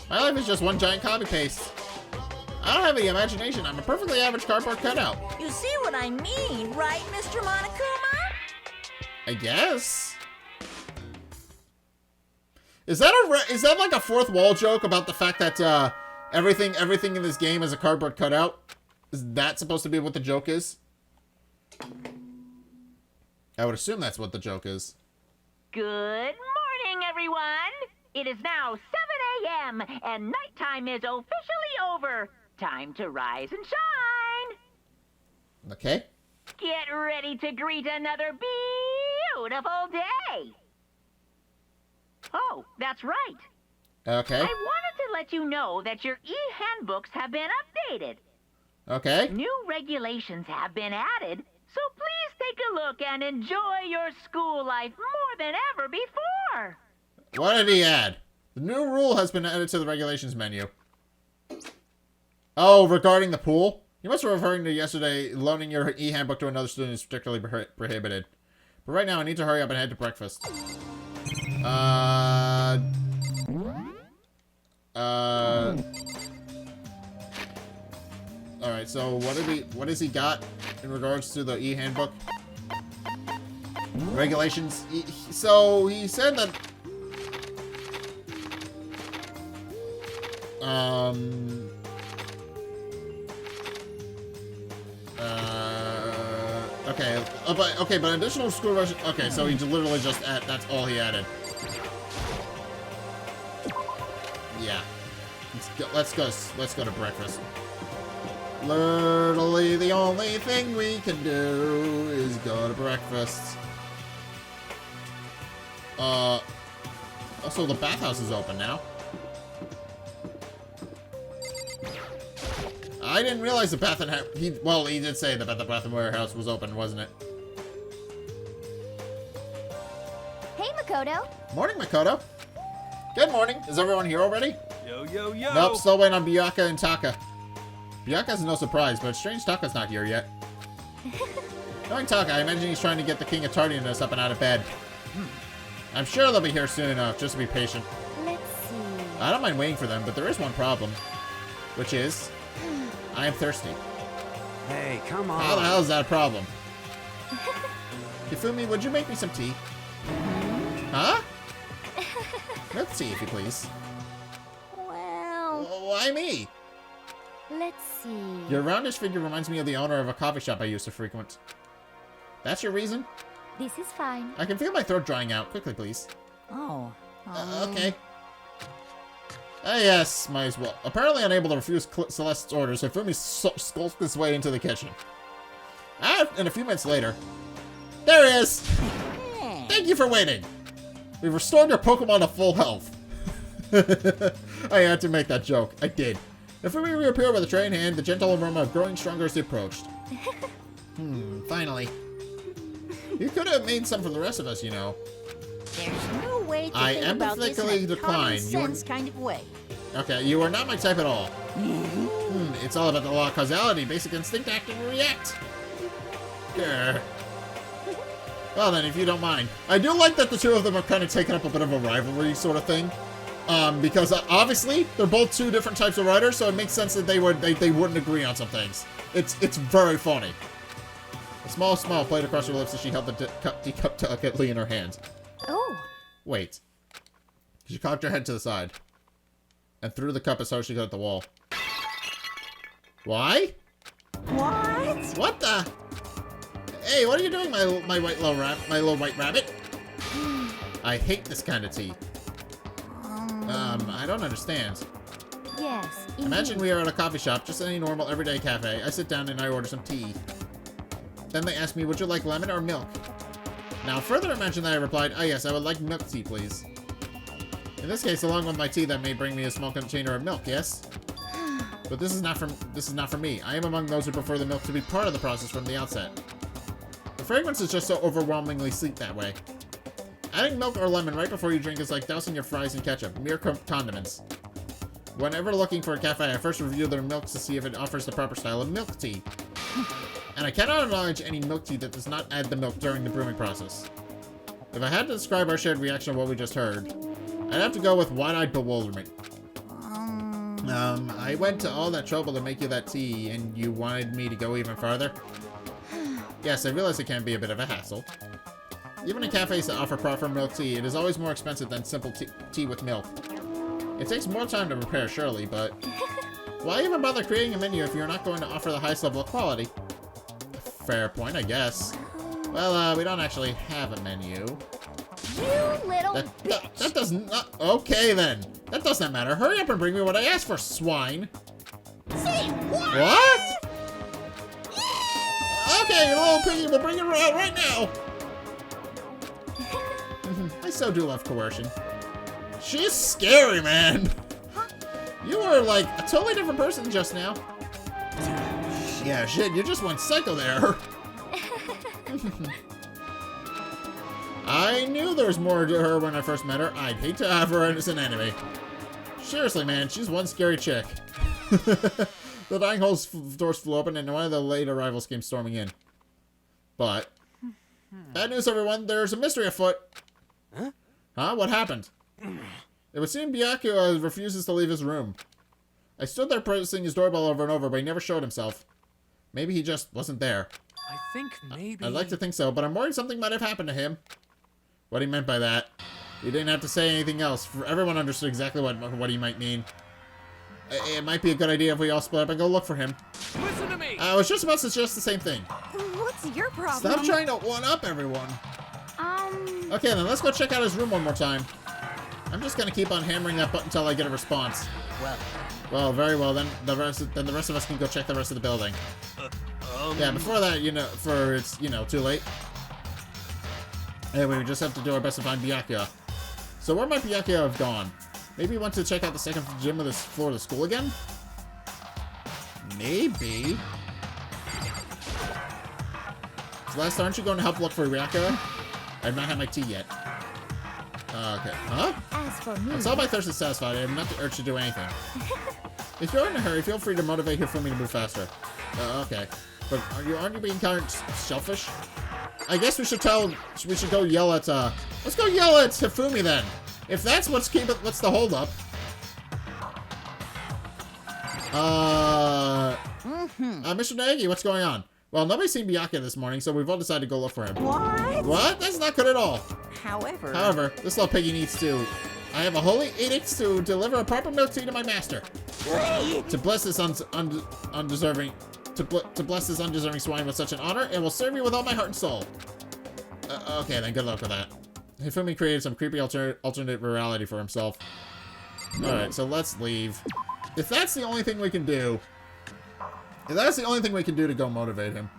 My life is just one giant copy-paste. I don't have any imagination. I'm a perfectly average cardboard cutout. You see what I mean, right, Mr. Monokuma? I guess. Is that like a fourth wall joke about the fact that everything in this game is a cardboard cutout? Is that supposed to be what the joke is? I would assume that's what the joke is. Good morning, everyone. It is now 7 a.m. and nighttime is officially over. Time to rise and shine. Okay. Get ready to greet another beautiful day. Oh, that's right. Okay. I wanted to let you know that your e-handbooks have been updated. Okay. New regulations have been added, so please take a look and enjoy your school life more than ever before. What did he add? The new rule has been added to the regulations menu. Oh, regarding the pool? You must be referring to yesterday, loaning your e-handbook to another student is particularly prohibited. But right now, I need to hurry up and head to breakfast. Alright, so what has he got in regards to the e-handbook? Regulations? So, he said that... Okay. But additional school rush. Okay, so he literally just that's all he added. Yeah. Let's go to breakfast. Literally, the only thing we can do is go to breakfast. Also, the bathhouse is open now. I didn't realize the bath and he did say that the bath and warehouse was open, wasn't it? Hey, Makoto. Morning, Makoto. Good morning. Is everyone here already? Yo, yo, yo. Nope, still waiting on Bianca and Taka. Bianca's no surprise, but it's strange Taka's not here yet. Knowing Taka, I imagine he's trying to get the king of tardiness up and out of bed. I'm sure they'll be here soon enough, just to be patient. Let's see. I don't mind waiting for them, but there is one problem. Which is... I am thirsty. Hey, come on. How the hell is that a problem? Hifumi, would you make me some tea? Huh? Milk tea, if you please. Well, Why me? let's see. Your roundish figure reminds me of the owner of a coffee shop I used to frequent. That's your reason? This is fine. I can feel my throat drying out. Quickly, please. Oh. Okay. Ah, yes, might as well. Apparently unable to refuse Celeste's orders, Hifumi skulks his way into the kitchen. And a few minutes later, there he is! Thank you for waiting! We've restored your Pokemon to full health. I had to make that joke. I did. Hifumi reappeared with a tray in hand, the gentle aroma growing stronger as he approached. Finally. You could have made some for the rest of us, you know. There's no way to I think about this in empathetically a decline. common You sense kind of way. Okay, you are not my type at all. It's all about the law of causality, basic instinct, act and react. Grr. Well then, if you don't mind. I do like that the two of them are kind of taking up a bit of a rivalry sort of thing. Because obviously, they're both two different types of writers, so it makes sense that they wouldn't agree on some things. It's very funny. A small smile played across her lips as she held the teacup delicately in her hands. Oh. Wait. She cocked her head to the side. And threw the cup as hard as she could at the wall. Why? What? What the? Hey, what are you doing, my little white rabbit? I hate this kind of tea. I don't understand. Yes. Imagine we are at a coffee shop, just any normal everyday cafe. I sit down and I order some tea. Then they ask me, would you like lemon or milk? Now, further imagine that I replied, oh yes, I would like milk tea, please. In this case, along with my tea, that may bring me a small container of milk, yes? But this is not for me. I am among those who prefer the milk to be part of the process from the outset. The fragrance is just so overwhelmingly sweet that way. Adding milk or lemon right before you drink is like dousing your fries in ketchup, mere condiments. Whenever looking for a cafe, I first review their milks to see if it offers the proper style of milk tea. And I cannot acknowledge any milk tea that does not add the milk during the brewing process. If I had to describe our shared reaction to what we just heard, I'd have to go with wide-eyed bewilderment. I went to all that trouble to make you that tea, and you wanted me to go even farther? Yes, I realize it can be a bit of a hassle. Even in cafes that offer proper milk tea, it is always more expensive than simple tea with milk. It takes more time to prepare, surely, but why even bother creating a menu if you're not going to offer the highest level of quality? Fair point, I guess. Well, we don't actually have a menu. You little bitch. That does not... Okay, then. That does not matter. Hurry up and bring me what I asked for, swine. Say what? What? Okay, you little piggy, we'll bring it out right now. I so do love coercion. She's scary, man. You were like a totally different person just now. Yeah, shit, you just went psycho there. I knew there was more to her when I first met her. I'd hate to have her as an enemy. Seriously, man, she's one scary chick. The dining hall's doors flew open and one of the late arrivals came storming in. But, bad news, everyone. There's a mystery afoot. Huh? Huh? What happened? It would seem Bianca refuses to leave his room. I stood there pressing his doorbell over and over, but he never showed himself. Maybe he just wasn't there. I think maybe... I'd like to think so, but I'm worried something might have happened to him. What he meant by that. He didn't have to say anything else. Everyone understood exactly what he might mean. It might be a good idea if we all split up and go look for him. Listen to me! I was just about to suggest the same thing. What's your problem? Stop trying to one-up everyone. Okay, then let's go check out his room one more time. I'm just gonna keep on hammering that button until I get a response. Well, very well. Then the rest of us can go check the rest of the building. Yeah, before that, it's too late. Anyway, we just have to do our best to find Bianca. So where might Bianca have gone? Maybe he went to check out the second gym of this floor of the school again? Maybe. Celeste, aren't you going to help look for Bianca? I've not had my tea yet. Okay. Huh? As for me, Until my thirst is satisfied, I have not the urge to do anything. If you're in a hurry, feel free to motivate Hifumi to move faster. Okay. But aren't you being kind of selfish? I guess we should go yell at, let's go yell at Hifumi then. If that's what's the hold up. Mr. Nagy, what's going on? Well, nobody's seen Bianca this morning, so we've all decided to go look for him. What? What? That's not good at all. However, This little piggy needs to... I have a holy edict to deliver a proper milk tea to my master. To bless this undeserving swine with such an honor, and will serve you with all my heart and soul. Okay, then good luck with that. Hifumi created some creepy alternate reality for himself. Alright, so let's leave. If that's the only thing we can do... If that's the only thing we can do to go motivate him.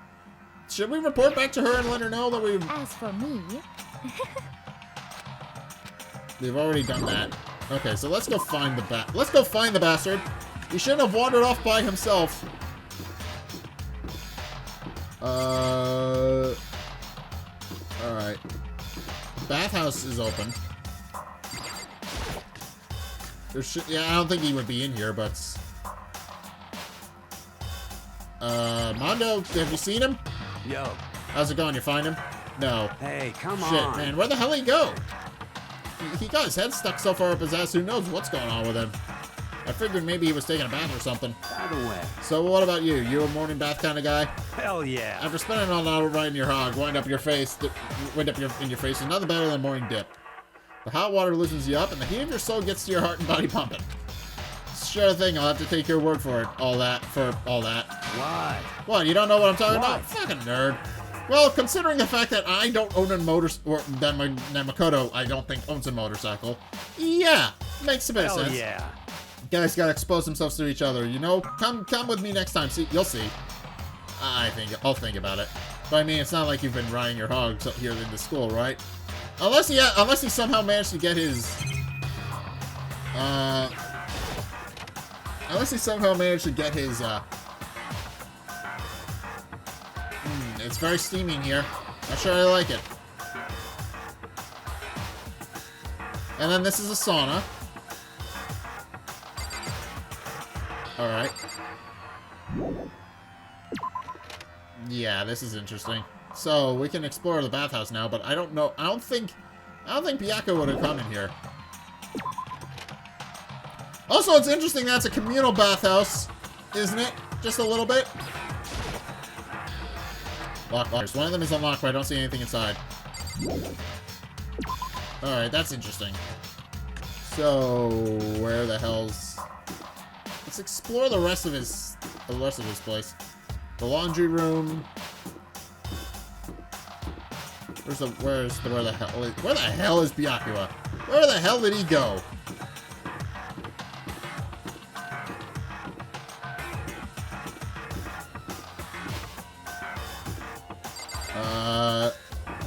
Should we report back to her and let her know that we've... As for me, We've already done that. Okay, so let's go find the Let's go find the bastard. He shouldn't have wandered off by himself. Alright. Bathhouse is open. Yeah, I don't think he would be in here, but... Mondo, have you seen him? Yo. How's it going? You find him? No. Hey, come Shit, on. man, where the hell did he go? He got his head stuck so far up his ass, who knows what's going on with him. I figured maybe he was taking a bath or something. By the way. So what about you? You a morning bath kind of guy? Hell yeah. After spending all night riding your hog, wind up in your face is nothing better than a morning dip. The hot water loosens you up, and the heat of your soul gets to your heart and body pumping. Sure thing, I'll have to take your word for it. All that. Why? What, you don't know what I'm talking What? about? Fucking nerd. Well, considering the fact that I don't own a that Makoto, I don't think, owns a motorcycle. Yeah, makes a bit of Hell sense. yeah. Guys gotta expose themselves to each other, you know? Come with me next time, see, you'll see. I'll think about it. But I mean, it's not like you've been riding your hogs up here into school, right? Unless he somehow managed to get his, it's very steamy in here. Not sure I like it. And then this is a sauna. Alright. Yeah, this is interesting. So, we can explore the bathhouse now, but I don't know. I don't think Bianca would have come in here. Also, it's interesting that it's a communal bathhouse, isn't it? Just a little bit. Lockers. One of them is unlocked, but I don't see anything inside. Alright, that's interesting. So, where the hell's... Let's explore the rest of his place. The laundry room. Where the hell is Byakuya? Where the hell did he go?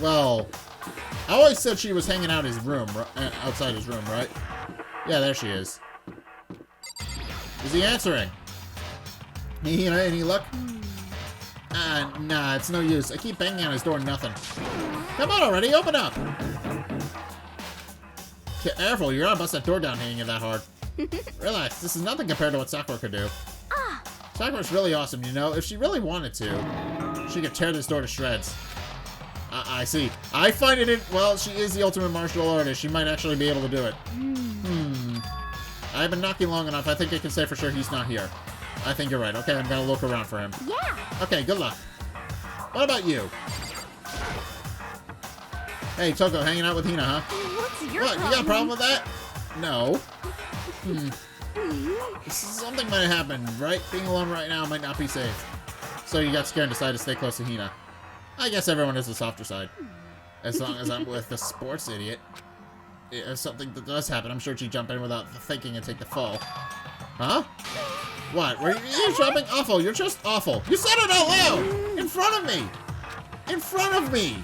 Well, I always said she was hanging out his room, outside his room, right? Yeah, there she is. Is he answering? Any luck? Nah, it's no use. I keep banging on his door, nothing. Come on already, open up! Careful, you're gonna bust that door down hanging it that hard. Relax, this is nothing compared to what Sakura could do. Sakura's really awesome, you know? If she really wanted to, she could tear this door to shreds. I see. I find it well, she is the ultimate martial artist. She might actually be able to do it. I've been knocking long enough. I think I can say for sure he's not here. I think you're right. Okay, I'm gonna look around for him. yeah. Okay, good luck. What about you? Hey, Toko, hanging out with Hina, huh? What's your What, problem? you got a problem with that? No. Something might happen, right? Being alone right now might not be safe. So you got scared and decided to stay close to Hina. I guess everyone has a softer side. As long as I'm with the sports idiot. If something that does happen, I'm sure she'd jump in without thinking and take the fall. Huh? What? Were you eavesdropping? Awful. You're just awful. You said it out loud! In front of me! In front of me!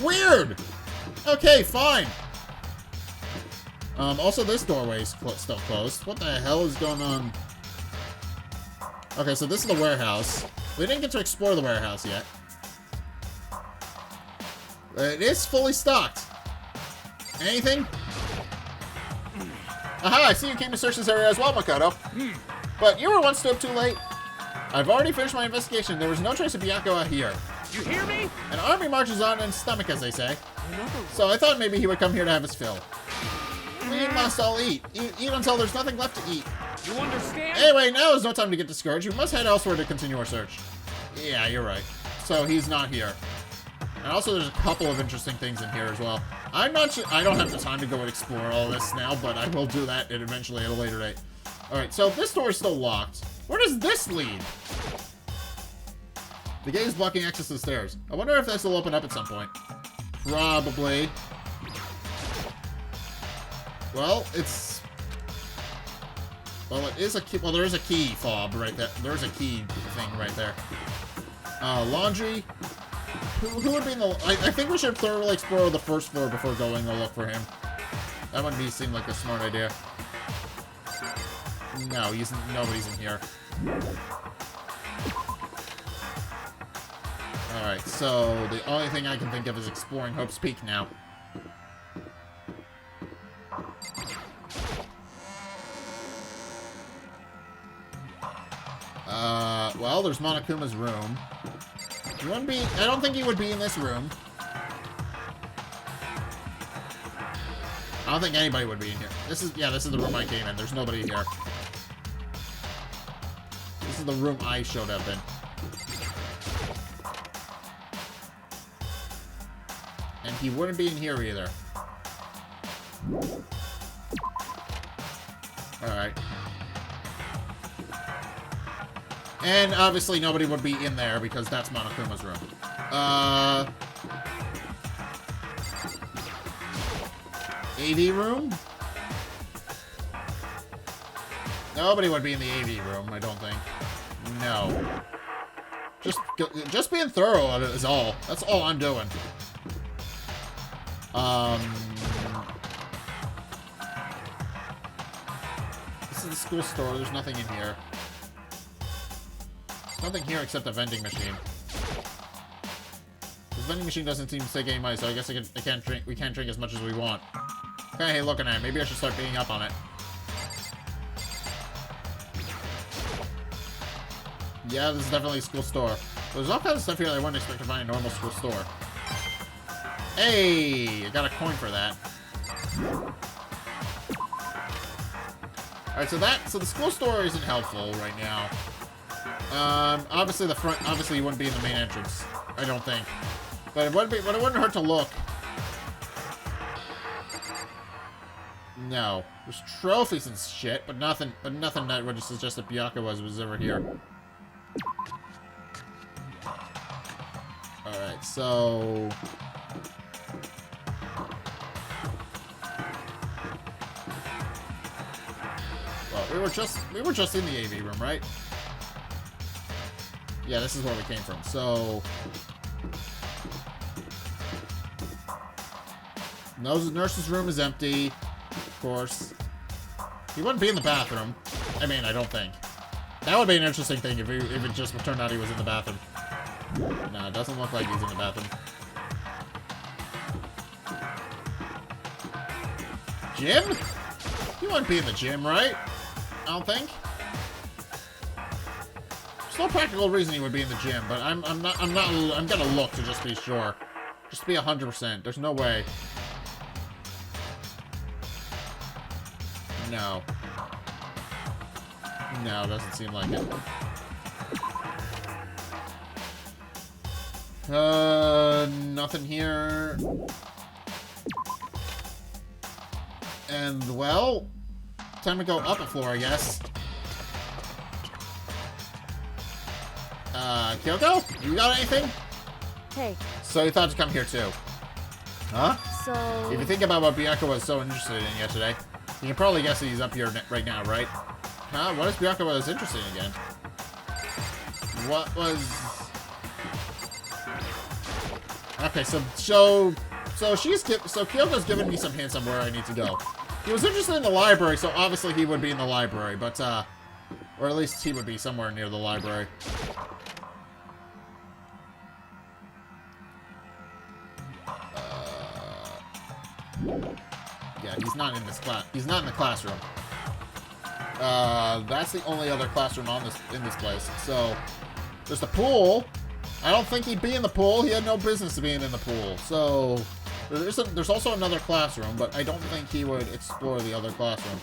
Weird! Okay, fine. Also this doorway is still closed. What the hell is going on? Okay, so this is the warehouse. We didn't get to explore the warehouse yet. It is fully stocked. Anything? Aha, I see you came to search this area as well, Makoto. But you were one step too late. I've already finished my investigation. There was no trace of Bianca out here. You hear me? An army marches on in his stomach, as they say. So I thought maybe he would come here to have his fill. We must all eat. Eat until there's nothing left to eat. You understand? Anyway, now is no time to get discouraged. We must head elsewhere to continue our search. Yeah, you're right. So he's not here. And also there's a couple of interesting things in here as well. I'm not sure. I don't have the time to go and explore all this now, but I will do that eventually at a later date. Alright, so this door is still locked. Where does this lead? The gate is blocking access to the stairs. I wonder if this will open up at some point. Probably. Well, it's... Well, it is a key... Well, there is a key fob right there. There's a key thing right there. Laundry. Who would be in the... I think we should thoroughly explore the first floor before going to look for him. That wouldn't seem like a smart idea. No, nobody's in here. Alright, so the only thing I can think of is exploring Hope's Peak now. Well, there's Monokuma's room. He wouldn't be... I don't think he would be in this room. I don't think anybody would be in here. This is the room I came in. There's nobody here. This is the room I showed up in. And he wouldn't be in here either. Alright. And obviously nobody would be in there because that's Monokuma's room. AV room? Nobody would be in the AV room, I don't think. No. Just being thorough is all. That's all I'm doing. This is the school store. There's nothing in here. There's nothing here except a vending machine. This vending machine doesn't seem to take any money, so I guess we can't drink as much as we want. Okay, hey, looking at it. Maybe I should start beating up on it. Yeah, this is definitely a school store. There's all kinds of stuff here that I wouldn't expect to find in a normal school store. Hey! I got a coin for that. Alright, so the school store isn't helpful right now. Obviously you wouldn't be in the main entrance. I don't think. But it wouldn't hurt to look. No. There's trophies and shit, but nothing that would suggest that Bianca was ever here. Alright, so... Well, we were just in the AV room, right? Yeah, this is where we came from, so... Nurse's room is empty, of course. He wouldn't be in the bathroom. I mean, I don't think. That would be an interesting thing if it just turned out he was in the bathroom. No, it doesn't look like he's in the bathroom. Gym? He wouldn't be in the gym, right? I don't think. There's no practical reason he would be in the gym, but I'm gonna look to just be sure. Just to be 100%. There's no way. No. No, doesn't seem like it. Nothing here. And, well, time to go up a floor, I guess. Kyoko? You got anything? Hey, So you thought to come here too? Huh? so... If you think about what Bianca was so interested in yesterday, you can probably guess that he's up here right now, right? Huh? What is Bianca was interested in again? What was... Okay, so Kyoko's given me some hints on where I need to go. He was interested in the library, so obviously he would be in the library, but, or at least he would be somewhere near the library. Yeah, he's not in this class. He's not in the classroom. That's the only other classroom in this place. So, there's the pool. I don't think he'd be in the pool. He had no business being in the pool. So, there's also another classroom, but I don't think he would explore the other classroom.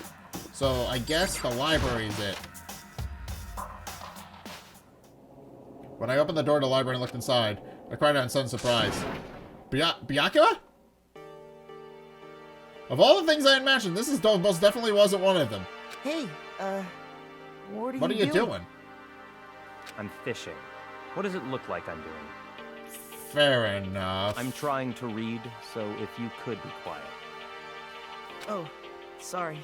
So, I guess the library is it. When I opened the door to the library and looked inside, I cried out in sudden surprise. Bianca? Of all the things I had mentioned, this most definitely wasn't one of them. Hey, what What are you doing? I'm fishing. What does it look like I'm doing? Fair enough. I'm trying to read, so if you could be quiet. Oh, Sorry.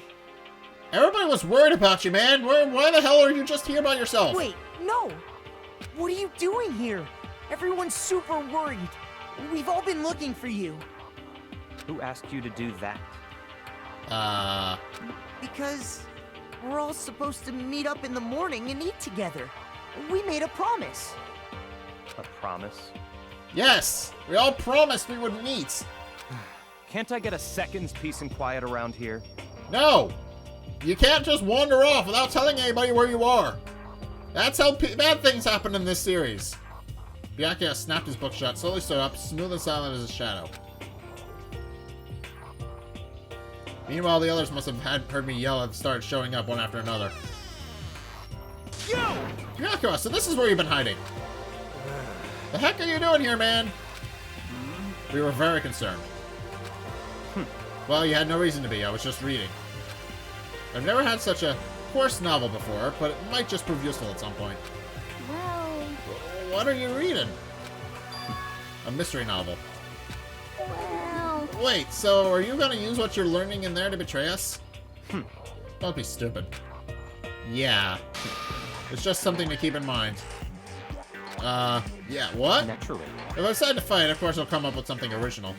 Everybody was worried about you, man. Why the hell are you just here by yourself? Wait, no! What are you doing here? Everyone's super worried. We've all been looking for you. Who asked you to do that? Because we're all supposed to meet up in the morning and eat together. We made a promise. A promise? Yes! We all promised we would meet. Can't I get a second's peace and quiet around here? No! You can't just wander off without telling anybody where you are. That's how bad things happen in this series. Bianca snapped his book shut, slowly stood up, smooth and silent as a shadow. Meanwhile, the others must have heard me yell and started showing up one after another. Yo! Bianca, so this is where you've been hiding. The heck are you doing here, man? We were very concerned. Well, you had no reason to be. I was just reading. I've never had such a coarse novel before, but it might just prove useful at some point. Well, What are you reading? A mystery novel. well. Wait, so are you gonna use what you're learning in there to betray us? Don't be stupid. Yeah. It's just something to keep in mind. Yeah, what? Naturally. If I decide to fight, of course I'll come up with something original.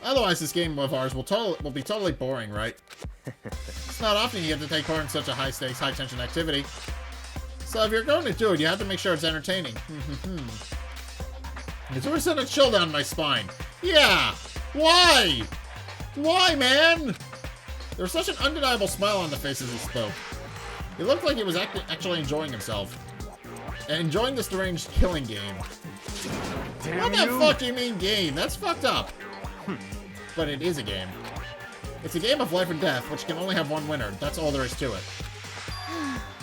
Otherwise, this game of ours will be totally boring, right? It's not often you get to take part in such a high-stakes, high-tension activity. So if you're going to do it, you have to make sure it's entertaining. It's always sent a chill down my spine. Yeah! Why? Why, man? There was such an undeniable smile on the face as he spoke. He looked like he was actually enjoying himself. And enjoying this deranged killing game. What the fuck do you mean game? That's fucked up. But it is a game. It's a game of life and death, which can only have one winner. That's all there is to it.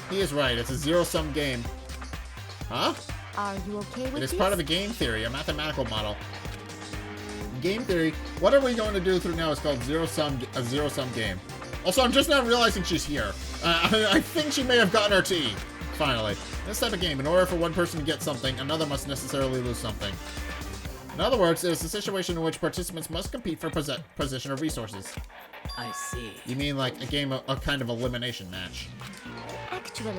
He is right. It's a zero-sum game. Huh? Are you okay with It is this? part of a game theory, a mathematical model. In game theory, what are we going to do through now is called a zero-sum game. Also, I'm just now realizing she's here. I think she may have gotten her tea. Finally. In this type of game, in order for one person to get something, another must necessarily lose something. In other words, it is a situation in which participants must compete for position or resources. I see. You mean like a game, a kind of elimination match? Actually,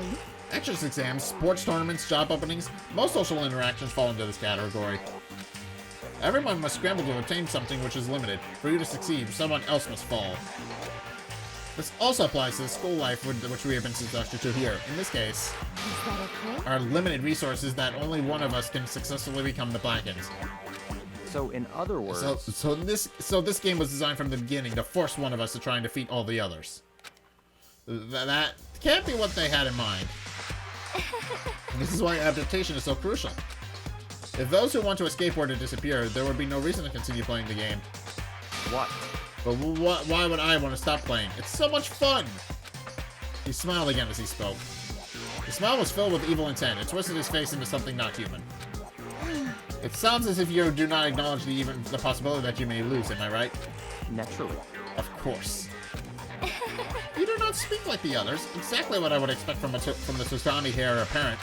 Entrance exams, sports tournaments, job openings, most social interactions fall into this category. Everyone must scramble to obtain something which is limited. For you to succeed, someone else must fall. This also applies to the school life which we have been subjected to here. In this case, is that okay? are limited resources that only one of us can successfully become the Blackens. So in other words... So this game was designed from the beginning to force one of us to try and defeat all the others. That can't be what they had in mind. This is why adaptation is so crucial. If those who want to escape were to disappear, there would be no reason to continue playing the game. What? But why would I want to stop playing? It's so much fun! He smiled again as he spoke. The smile was filled with evil intent. It twisted his face into something not human. It sounds as if you do not acknowledge the possibility that you may lose, am I right? Naturally. Of course. You do not speak like the others. Exactly what I would expect from the Tsunami heir apparent.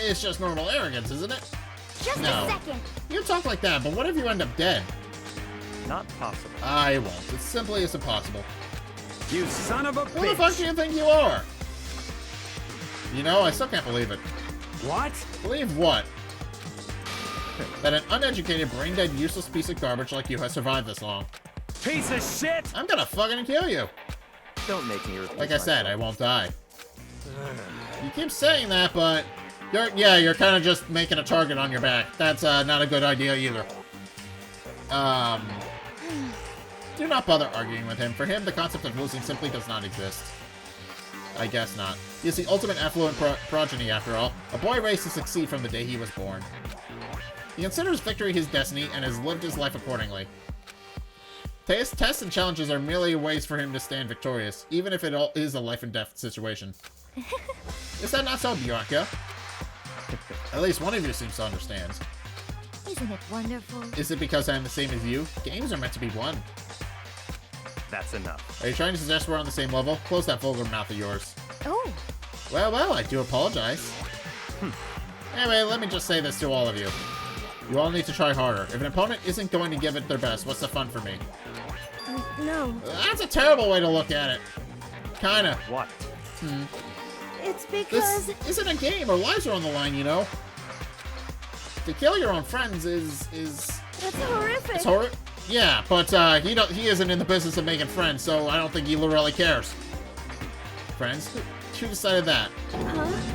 It's just normal arrogance, isn't it? Just No. a second. You talk like that, but what if you end up dead? Not possible. I won't. It simply is impossible. You son of a Who the fuck do you think you are? You know, I still can't believe it. What? Believe what? That an uneducated, brain-dead, useless piece of garbage like you has survived this long. Piece of shit! I'm gonna fucking kill you. Don't make me repeat Like I said, I myself. won't die. You keep saying that, but you're kind of just making a target on your back. That's not a good idea either. Do not bother arguing with him. For him, the concept of losing simply does not exist. I guess not. He is the ultimate affluent progeny, after all. A boy raised to succeed from the day he was born. He considers victory his destiny and has lived his life accordingly. Tests and challenges are merely ways for him to stand victorious, even if it is a life and death situation. Is that not so, Bianca? At least one of you seems to understand. Isn't it wonderful? Is it because I am the same as you? Games are meant to be won. That's enough. Are you trying to suggest we're on the same level? Close that vulgar mouth of yours. Oh, Well, I do apologize. Anyway, let me just say this to all of you. You all need to try harder. If an opponent isn't going to give it their best, what's the fun for me? No, That's a terrible way to look at it. Kinda. What? it's This because... isn't a game. Our lives are on the line, you know? To kill your own friends is That's horrific. it's horrible. Yeah, but he isn't in the business of making friends, so I don't think he really cares. Friends? Who decided that?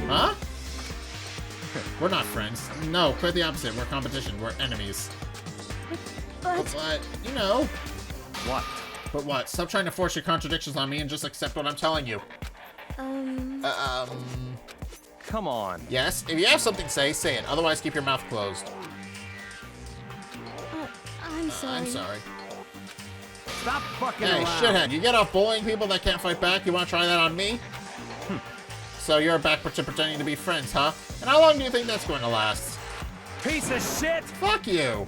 Huh? We're not friends. No, quite the opposite. We're competition. We're enemies. But you know. What? But what? Stop trying to force your contradictions on me and just accept what I'm telling you. Come on. Yes? If you have something to say, say it. Otherwise, keep your mouth closed. I'm sorry. I'm sorry. Stop fucking Hey, around. shithead, you get off bullying people that can't fight back? You want to try that on me? So you're back to pretending to be friends, huh? And how long do you think that's going to last? Piece of shit! Fuck you!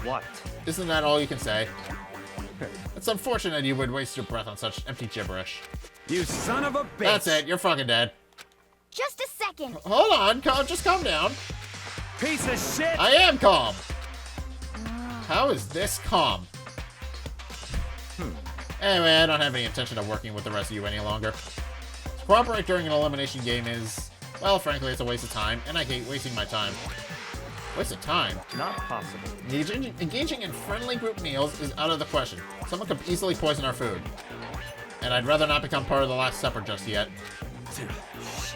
What? Isn't that all you can say? It's unfortunate you would waste your breath on such empty gibberish. You son of a bitch! That's it, you're fucking dead. Just a second. Hold on, just calm down. Piece of shit! I am calm. How is this calm? Anyway, I don't have any intention of working with the rest of you any longer. To cooperate during an elimination game is, well, frankly, it's a waste of time, and I hate wasting my time. Waste of time? Not possible. Engaging in friendly group meals is out of the question. Someone could easily poison our food. And I'd rather not become part of the Last Supper just yet.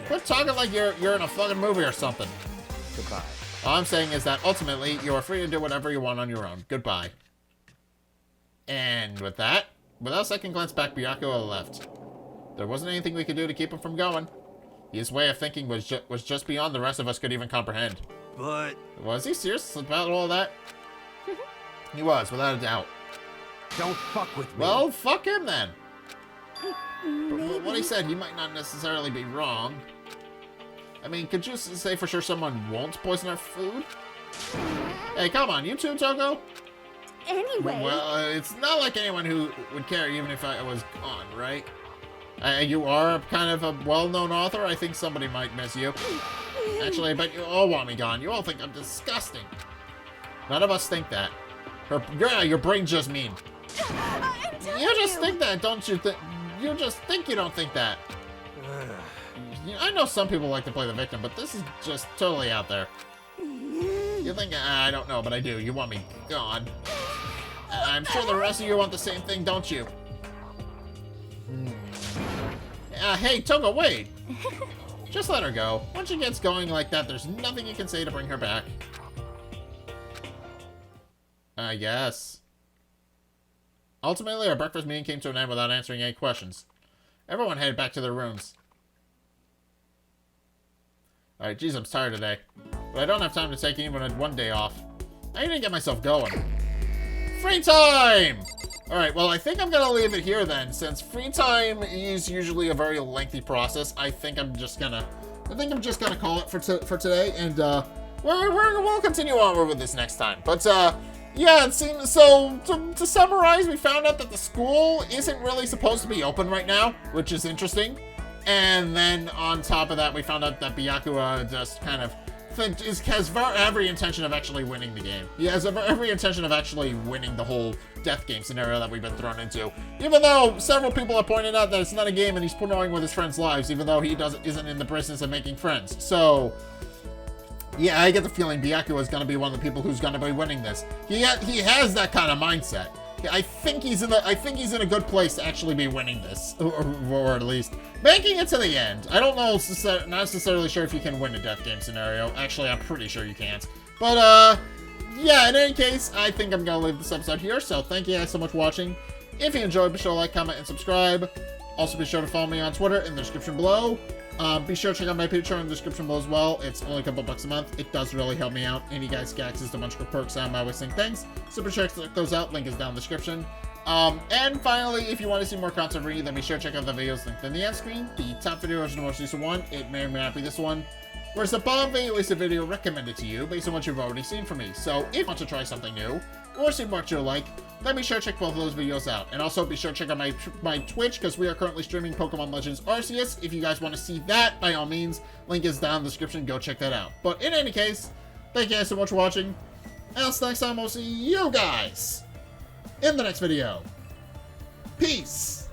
Quit talking like you're in a fucking movie or something. Goodbye. All I'm saying is that, ultimately, you are free to do whatever you want on your own. Goodbye. And with that, without a second glance back, Bianca left. There wasn't anything we could do to keep him from going. His way of thinking was just beyond the rest of us could even comprehend. But... Was he serious about all that? He was, without a doubt. Don't fuck with me. Well, fuck him then. But what he said, he might not necessarily be wrong. I mean, could you say for sure someone won't poison our food? Hey, come on, you too, Toko? Anyway. Well, it's not like anyone who would care even if I was gone, right? You are kind of a well-known author. I think somebody might miss you. Actually, I bet you all want me gone. You all think I'm disgusting. None of us think that. Your brain's just mean. You just think that, don't you? You just think you don't think that. I know some people like to play the victim, but this is just totally out there. You think, I don't know, but I do. You want me gone. I'm sure the rest of you want the same thing, don't you? Hey, Toga, wait! Just let her go. Once she gets going like that, there's nothing you can say to bring her back. I guess. Ultimately, our breakfast meeting came to an end without answering any questions. Everyone headed back to their rooms. Alright, geez, I'm tired today. But I don't have time to take even one day off. I need to get myself going. Free time! Alright, well, I think I'm gonna leave it here then. Since free time is usually a very lengthy process, I think I'm just gonna call it for today, and we'll continue on with this next time. But yeah, it seems so. To summarize, we found out that the school isn't really supposed to be open right now, which is interesting. And then on top of that, we found out that Byakuya just kind of has every intention of actually winning the game. He has every intention of actually winning the whole death game scenario that we've been thrown into. Even though several people have pointed out that it's not a game and he's toying with his friends' lives, even though he isn't in the business of making friends. So, yeah, I get the feeling Byakuya is going to be one of the people who's going to be winning this. He has that kind of mindset. I think he's in a good place to actually be winning this, or at least making it to the end. I don't know, not necessarily sure if you can win a death game scenario. Actually, I'm pretty sure you can't. But yeah, in any case, I think I'm gonna leave this episode here. So thank you guys so much for watching. If you enjoyed, be sure to like, comment, and subscribe. Also, be sure to follow me on Twitter in the description below. Be sure to check out my Patreon in the description below as well. It's only a couple bucks a month. It does really help me out. And you guys get access to a bunch of perks I'm always saying thanks. So be sure to check those out. Link is down in the description. And finally, if you want to see more content from me, then be sure to check out the videos linked in the end screen. The top video is the most recent one. It may or may not be this one. Whereas the bottom video is a video recommended to you based on what you've already seen from me. So if you want to try something new, or see what you like, then be sure to check both of those videos out. And also be sure to check out my Twitch, because we are currently streaming Pokemon Legends Arceus. If you guys want to see that, by all means, link is down in the description. Go check that out. But in any case, thank you guys so much for watching. Else next time, we'll see you guys in the next video. Peace.